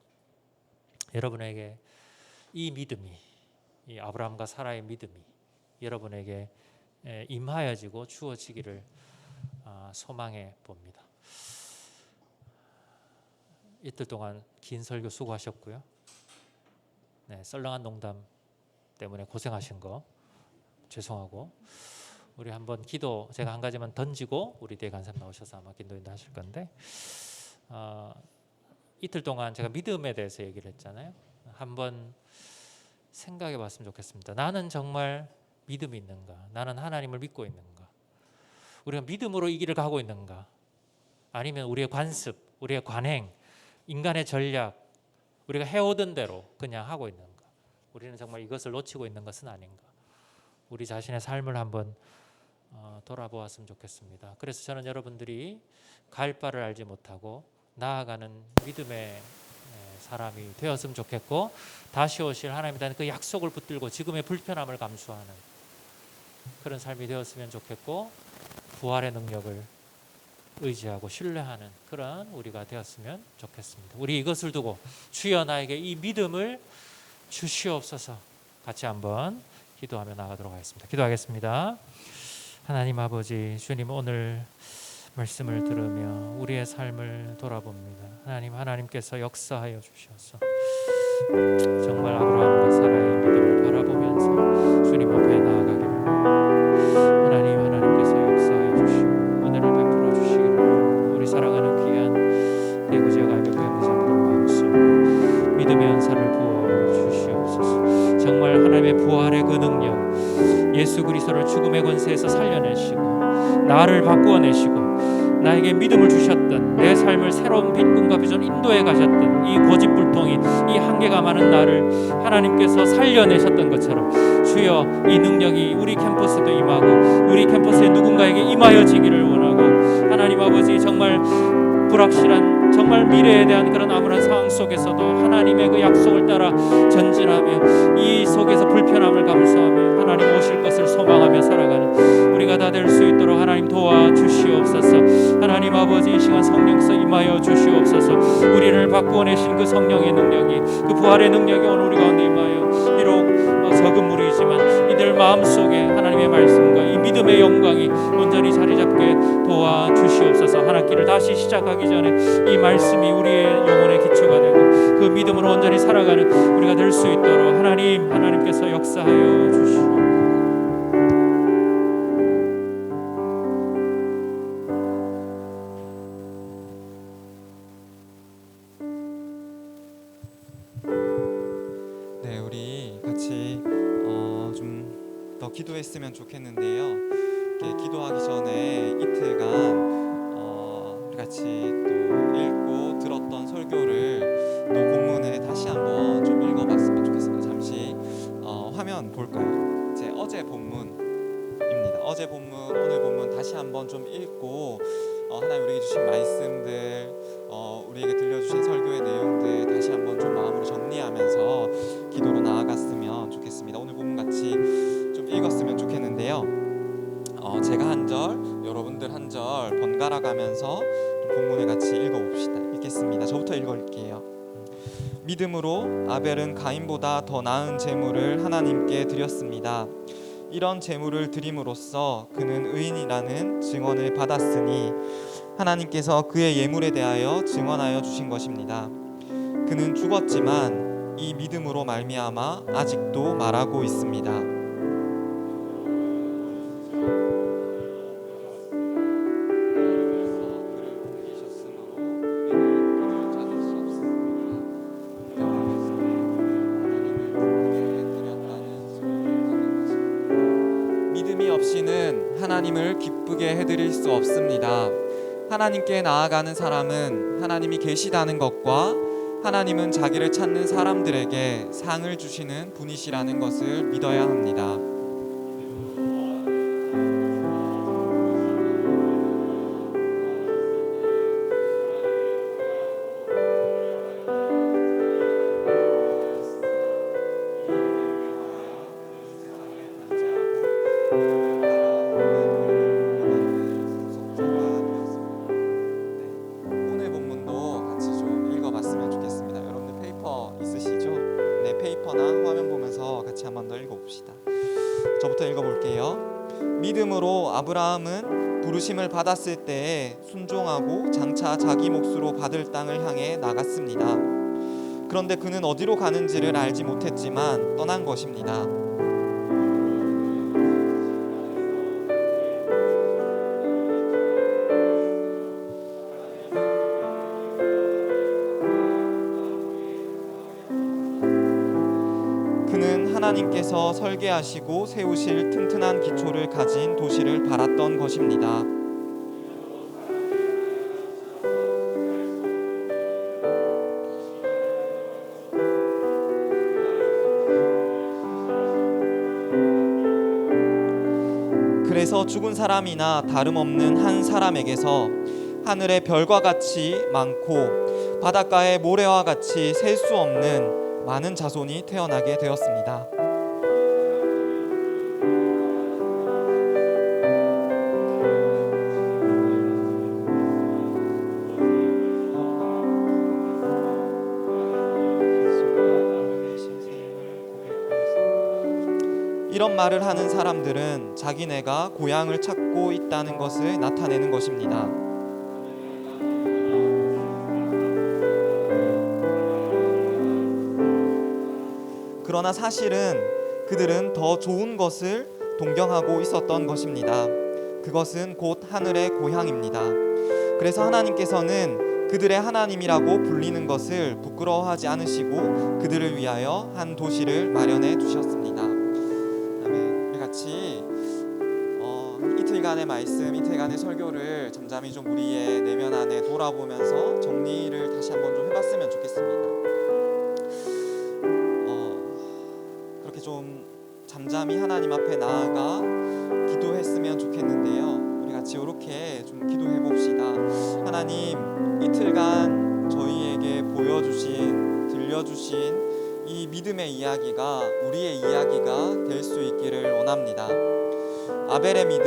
여러분에게 이 믿음이, 이 아브라함과 사라의 믿음이 여러분에게 임하여지고 주어지기를 소망해 봅니다. 이틀 동안 긴 설교 수고하셨고요. 네, 썰렁한 농담 때문에 고생하신 거 죄송하고, 우리 한번 기도, 제가 한 가지만 던지고 우리 대회 간사님 나오셔서 아마 기도인도 하실 건데, 이틀 동안 제가 믿음에 대해서 얘기를 했잖아요. 한번 생각해 봤으면 좋겠습니다. 나는 정말 믿음이 있는가? 나는 하나님을 믿고 있는가? 우리가 믿음으로 이 길을 가고 있는가? 아니면 우리의 관습, 우리의 관행, 인간의 전략, 우리가 해오던 대로 그냥 하고 있는가? 우리는 정말 이것을 놓치고 있는 것은 아닌가? 우리 자신의 삶을 한번 돌아보았으면 좋겠습니다. 그래서 저는 여러분들이 갈 바를 알지 못하고 나아가는 믿음의 사람이 되었으면 좋겠고, 다시 오실 하나님에 대한 그 약속을 붙들고 지금의 불편함을 감수하는 그런 삶이 되었으면 좋겠고, 부활의 능력을 의지하고 신뢰하는 그런 우리가 되었으면 좋겠습니다. 우리 이것을 두고 주여 나에게 이 믿음을 주시옵소서 같이 한번 기도하며 나가도록 하겠습니다. 기도하겠습니다. 하나님 아버지, 주님 오늘 말씀을 들으며 우리의 삶을 돌아봅니다. 하나님께서 역사하여 주셔서 정말 아브라함과 사라의 믿음을 바라보면서 주님 앞에 나아가기를 하나님께서 역사하여 주시고 은혜를 베풀어 주시기를 우리 사랑하는 귀한 대구지역 알배구 형제자들 마음속 믿음의 은사를 부어 주시옵소서. 정말 하나님의 부활의 그 능력, 예수 그리스도를 죽음의 권세에서 살려내시고 나를 바꾸어내시고 나에게 믿음을 주셨던, 내 삶을 새로운 빛꿈과 비전 인도해 가셨던 이 고집불통이, 이 한계가 많은 나를 하나님께서 살려내셨던 것처럼 주여 이 능력이 우리 캠퍼스도 임하고 우리 캠퍼스에 누군가에게 임하여지기를 원하고, 하나님 아버지 정말 불확실한 정말 미래에 대한 그런 암울한 상황 속에서도 하나님의 그 약속을 따라 전진하며 이 속에서 불편함을 감수하며 하나님 오실 것을 소망하며 살아가는 우리가 다 될 수 있도록 하나님 도와주시옵소서. 하나님 아버지 이 시간 성령께서 임하여 주시옵소서. 우리를 바꾸어내신 그 성령의 능력이, 그 부활의 능력이 오늘 우리 가운데 임하여 비록 적은 무리이지만 이들 마음속에 하나님의 말씀과 이 믿음의 영광이 온전히 자리 잡게 도와주시옵소서. 한 학기를 다시 시작하기 전에 이 말씀이 우리의 영혼의 기초가 되고 그 믿음으로 온전히 살아가는 우리가 될 수 있도록 하나님께서 역사하여 주시옵소서. 네, 우리 같이 좀 더 기도했으면 좋겠는데요. 이렇게 기도하기 전에 이틀간 우리 같이 또 읽고 들었던 설교를 또 본문을 다시 한번 좀 읽어봤으면 좋겠습니다. 잠시 화면 볼까요? 제 어제 본문입니다. 어제 본문, 오늘 본문 다시 한번 좀 읽고 하나님 우리에게 주신 말씀들, 우리에게 들려주신 설교의 내용들 다시 한번 좀 마음으로 정리하면서 기도로 나아갔으면 좋겠습니다. 오늘 본문 같이 좀 읽었으면 좋겠는데요. 제가 한 절, 여러분들 한 절 번갈아 가면서 본문을 같이 읽어봅시다. 읽겠습니다. 저부터 읽을게요. 믿음으로 아벨은 가인보다 더 나은 제물을 하나님께 드렸습니다. 이런 제물을 드림으로써 그는 의인이라는 증언을 받았으니 하나님께서 그의 예물에 대하여 증언하여 주신 것입니다. 그는 죽었지만 이 믿음으로 말미암아 아직도 말하고 있습니다. 믿음이 없이는 하나님을 기쁘게 해드릴 수 없습니다. 하나님께 나아가는 사람은 하나님이 계시다는 것과 하나님은 자기를 찾는 사람들에게 상을 주시는 분이시라는 것을 믿어야 합니다. 오늘 본문도 같이 좀 읽어봤으면 좋겠습니다. 여러분들 페이퍼 있으시죠? 네, 페이퍼나 화면 보면서 같이 한 번 더 읽어봅시다. 저부터 읽어볼게요. 믿음으로 아브라함은 부르심을 받았을 때에 순종하고 장차 자기 몫으로 받을 땅을 향해 나갔습니다. 그런데 그는 어디로 가는지를 알지 못했지만 떠난 것입니다. 그는 하나님께서 설계하시고 세우실 튼튼한 기초를 가진 도시를 바랐던 것입니다. 그래서 죽은 사람이나 다름없는 한 사람에게서 하늘의 별과 같이 많고 바닷가의 모래와 같이 셀 수 없는 많은 자손이 태어나게 되었습니다. 이런 말을 하는 사람들은 자기네가 고향을 찾고 있다는 것을 나타내는 것입니다. 그러나 사실은 그들은 더 좋은 것을 동경하고 있었던 것입니다. 그것은 곧 하늘의 고향입니다. 그래서 하나님께서는 그들의 하나님이라고 불리는 것을 부끄러워하지 않으시고 그들을 위하여 한 도시를 마련해 주셨습니다. 우리 같이 이틀간의 말씀, 이틀간의 설교를 잠잠히 좀 우리의 내면 안에 돌아보면서 정리를 다시 한번 좀 해봤으면 좋겠습니다. 그렇게 좀 잠잠히 하나님 앞에 나아가 기도했으면 좋겠는데요. 우리 같이 이렇게 좀 기도해 봅시다. 하나님, 이틀간 저희에게 보여주신, 들려주신 이 믿음의 이야기가 우리의 이야기가 될 수 있기를 원합니다. 아벨의 믿음,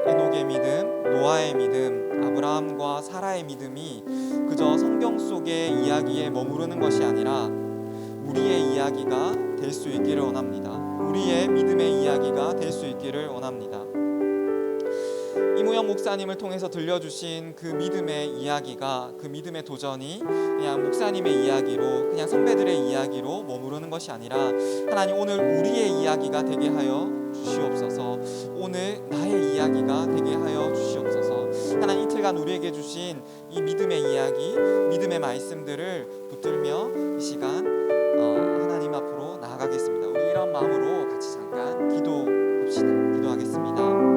에녹의 믿음, 노아의 믿음, 아브라함과 사라의 믿음이 그저 성경 속의 이야기에 머무르는 것이 아니라 우리의 이야기가 될 수 있기를 원합니다. 우리의 믿음의 이야기가 될 수 있기를 원합니다. 이무영 목사님을 통해서 들려주신 그 믿음의 이야기가, 그 믿음의 도전이 그냥 목사님의 이야기로, 그냥 선배들의 이야기로 머무르는 것이 아니라 하나님, 오늘 우리의 이야기가 되게 하여 주시옵소서. 오늘 나의 이야기가 되게 하여 주시옵소서. 하나님, 이틀간 우리에게 주신 이 믿음의 이야기, 믿음의 말씀들을 붙들며 이 시간 하나님 앞으로 나아가겠습니다. 우리 이런 마음으로 같이 잠깐 기도합시다. 기도하겠습니다.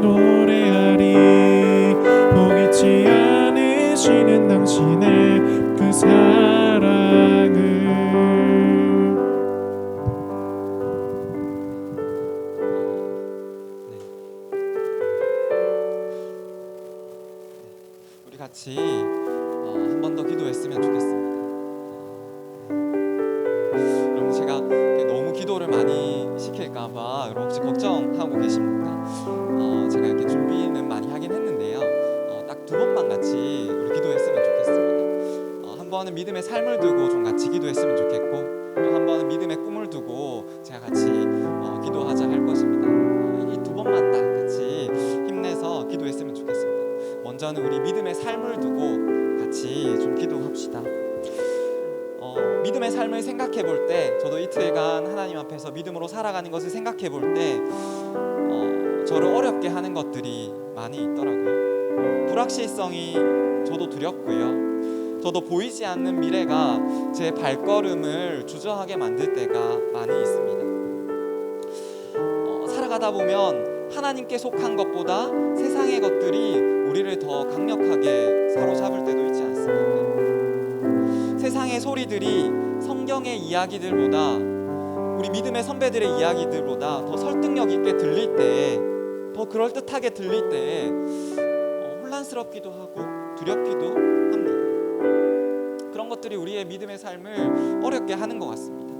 노래하리. 포기치 않으시는 당신의 그 사랑을. 우리 같이 한 번 더 기도했으면 좋겠습니다. 여러분, 제가 너무 기도를 많이 시킬까봐 여러분 혹시 걱정하고 계십니까? 제가 이렇게 준비는 많이 하긴 했는데요. 딱 2번만 같이 우리 기도했으면 좋겠습니다. 한 번은 믿음의 삶을 두고 좀 같이 기도했으면 좋겠고, 또 한 번은 믿음의 꿈을 두고 제가 같이 기도하자 할 것입니다. 이 2번만 딱 같이 힘내서 기도했으면 좋겠습니다. 먼저는 우리 믿음의 삶을 두고 같이 좀 기도합시다. 믿음의 삶을 생각해 볼 때, 저도 이틀간 하나님 앞에서 믿음으로 살아가는 것을 생각해 볼 때 저를 어렵게 하는 것들이 많이 있더라고요. 불확실성이 저도 두렵고요. 저도 보이지 않는 미래가 제 발걸음을 주저하게 만들 때가 많이 있습니다. 살아가다 보면 하나님께 속한 것보다 세상의 것들이 우리를 더 강력하게 사로잡을 때도 있지 않습니까? 세상의 소리들이 성경의 이야기들보다, 우리 믿음의 선배들의 이야기들보다 더 설득력 있게 들릴 때, 더 그럴듯하게 들릴 때 혼란스럽기도 하고 두렵기도 합니다. 그런 것들이 우리의 믿음의 삶을 어렵게 하는 것 같습니다.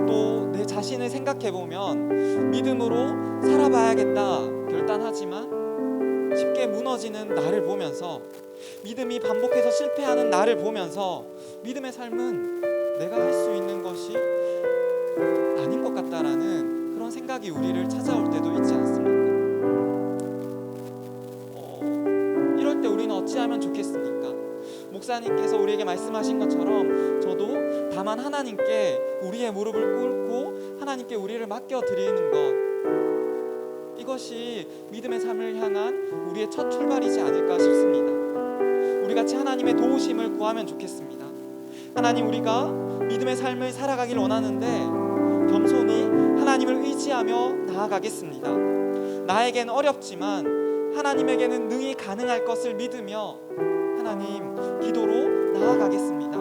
또 내 자신을 생각해 보면 믿음으로 살아봐야겠다 결단하지만 쉽게 무너지는 나를 보면서, 믿음이 반복해서 실패하는 나를 보면서 믿음의 삶은 내가 할 수 있는 것이 아닌 것 같다라는 그런 생각이 우리를 찾아올 때도 있지 않습니까? 이럴 때 우리는 어찌하면 좋겠습니까? 목사님께서 우리에게 말씀하신 것처럼 저도 다만 하나님께 우리의 무릎을 꿇고 하나님께 우리를 맡겨드리는 것, 이것이 믿음의 삶을 향한 우리의 첫 출발이지 않을까 싶습니다. 우리 같이 하나님의 도우심을 구하면 좋겠습니다. 하나님, 우리가 믿음의 삶을 살아가길 원하는데 겸손히 하나님을 의지하며 나아가겠습니다. 나에겐 어렵지만 하나님에게는 능히 가능할 것을 믿으며 하나님 기도로 나아가겠습니다.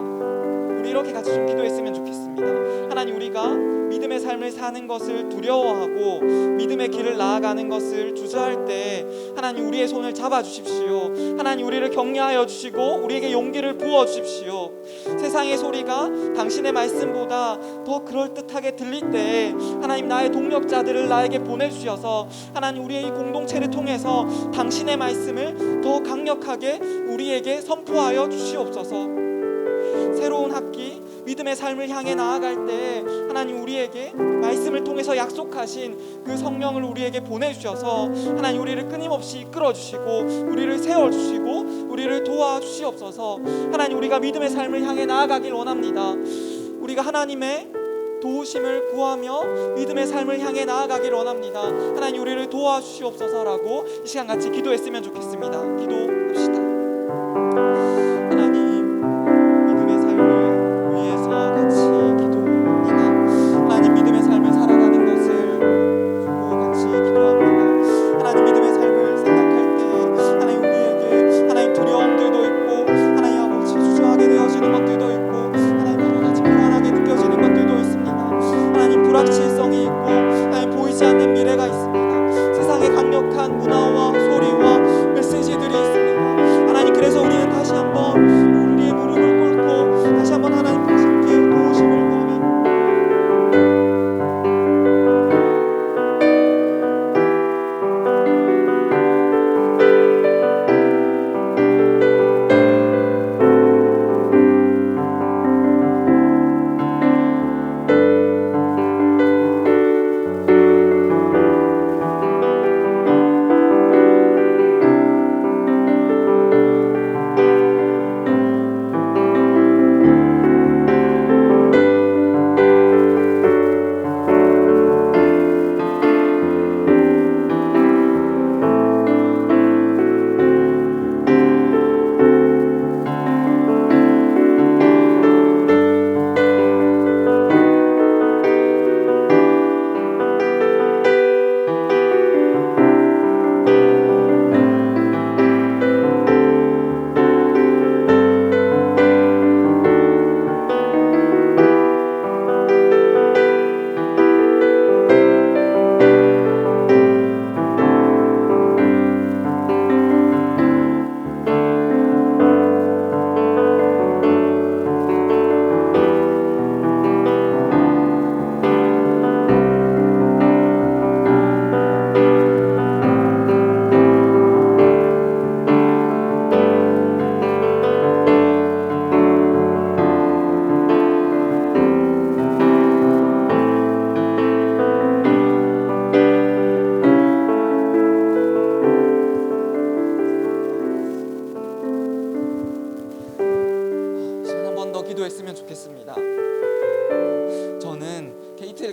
우리 이렇게 같이 좀 기도했으면 좋겠습니다. 하나님, 우리가 믿음의 삶을 사는 것을 두려워하고 믿음의 길을 나아가는 것을 주저할 때 하나님 우리의 손을 잡아주십시오. 하나님 우리를 격려하여 주시고 우리에게 용기를 부어주십시오. 세상의 소리가 당신의 말씀보다 더 그럴듯하게 들릴 때 하나님 나의 동력자들을 나에게 보내주셔서 하나님 우리의 이 공동체를 통해서 당신의 말씀을 더 강력하게 우리에게 선포하여 주시옵소서. 새로운 학기 믿음의 삶을 향해 나아갈 때 하나님 우리에게 말씀을 통해서 약속하신 그 성령을 우리에게 보내주셔서 하나님 우리를 끊임없이 이끌어주시고 우리를 세워주시고 우리를 도와주시옵소서. 하나님 우리가 믿음의 삶을 향해 나아가길 원합니다. 우리가 하나님의 도우심을 구하며 믿음의 삶을 향해 나아가길 원합니다. 하나님 우리를 도와주시옵소서라고 이 시간 같이 기도했으면 좋겠습니다. 기도합시다.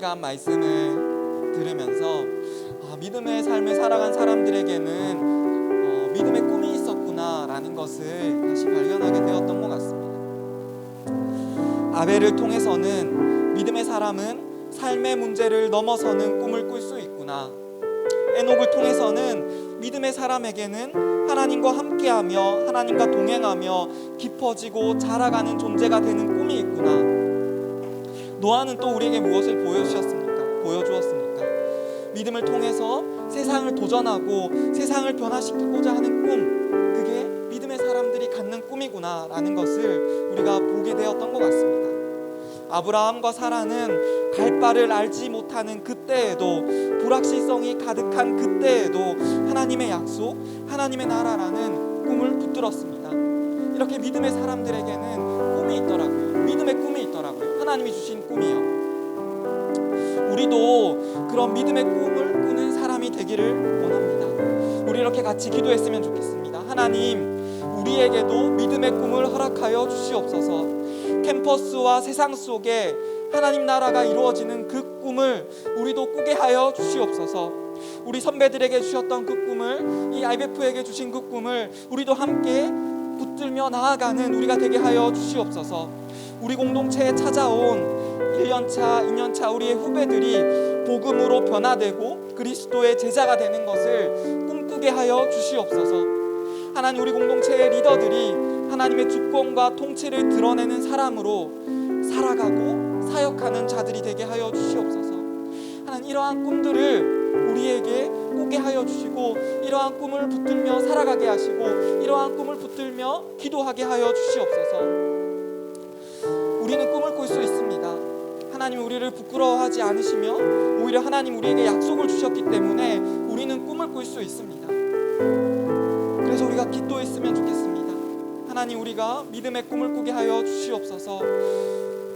시간 말씀을 들으면서 믿음의 삶을 살아간 사람들에게는 믿음의 꿈이 있었구나라는 것을 다시 발견하게 되었던 것 같습니다. 아벨을 통해서는 믿음의 사람은 삶의 문제를 넘어서는 꿈을 꿀 수 있구나. 에녹을 통해서는 믿음의 사람에게는 하나님과 함께하며 하나님과 동행하며 깊어지고 자라가는 존재가 되는 꿈이 있구나. 노아는 또 우리에게 무엇을 보여주었습니까? 믿음을 통해서 세상을 도전하고 세상을 변화시키고자 하는 꿈, 그게 믿음의 사람들이 갖는 꿈이구나라는 것을 우리가 보게 되었던 것 같습니다. 아브라함과 사라는 갈 바를 알지 못하는 그때에도, 불확실성이 가득한 그때에도 하나님의 약속, 하나님의 나라라는 꿈을 붙들었습니다. 이렇게 믿음의 사람들에게는 꿈이 있더라고요. 믿음의 꿈이 있더라고요. 하나님이 주신 꿈이요. 우리도 그런 믿음의 꿈을 꾸는 사람이 되기를 원합니다. 우리 이렇게 같이 기도했으면 좋겠습니다. 하나님, 우리에게도 믿음의 꿈을 허락하여 주시옵소서. 캠퍼스와 세상 속에 하나님 나라가 이루어지는 그 꿈을 우리도 꾸게 하여 주시옵소서. 우리 선배들에게 주셨던 그 꿈을, 이 IBF에게 주신 그 꿈을 우리도 함께 붙들며 나아가는 우리가 되게 하여 주시옵소서. 우리 공동체에 찾아온 1년차, 2년차 우리의 후배들이 복음으로 변화되고 그리스도의 제자가 되는 것을 꿈꾸게 하여 주시옵소서. 하나님, 우리 공동체의 리더들이 하나님의 주권과 통치를 드러내는 사람으로 살아가고 사역하는 자들이 되게 하여 주시옵소서. 하나님, 이러한 꿈들을 우리에게 꾸게 하여 주시고 이러한 꿈을 붙들며 살아가게 하시고 이러한 꿈을 붙들며 기도하게 하여 주시옵소서. 우리는 꿈을 꿀 수 있습니다. 하나님 우리를 부끄러워하지 않으시며 오히려 하나님 우리에게 약속을 주셨기 때문에 우리는 꿈을 꿀 수 있습니다. 그래서 우리가 기도했으면 좋겠습니다. 하나님, 우리가 믿음의 꿈을 꾸게 하여 주시옵소서.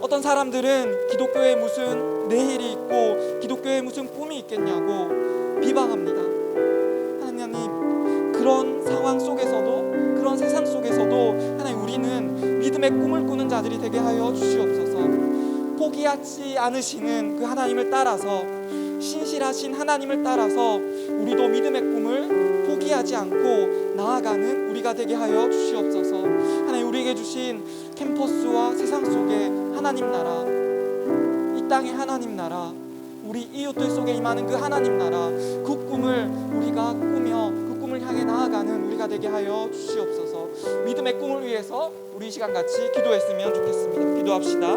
어떤 사람들은 기독교에 무슨 내일이 있고 기독교에 무슨 꿈이 있겠냐고 비방합니다. 하나님, 그런 상황 속에서도, 그런 세상 속에서도 하나님, 우리는 믿음의 꿈을 꾸는 자들이 되게 하여 주시옵소서. 포기하지 않으시는 그 하나님을 따라서, 신실하신 하나님을 따라서 우리도 믿음의 꿈을 포기하지 않고 나아가는 우리가 되게 하여 주시옵소서. 하나님, 우리에게 주신 캠퍼스와 세상 속에 하나님 나라, 이 땅의 하나님 나라, 우리 이웃들 속에 임하는 그 하나님 나라, 그 꿈을 우리가 꾸며 그 꿈을 향해 나아가는 우리가 되게 하여 주시옵소서. 믿음의 꿈을 위해서 우리 이 시간 같이 기도했으면 좋겠습니다. 기도합시다.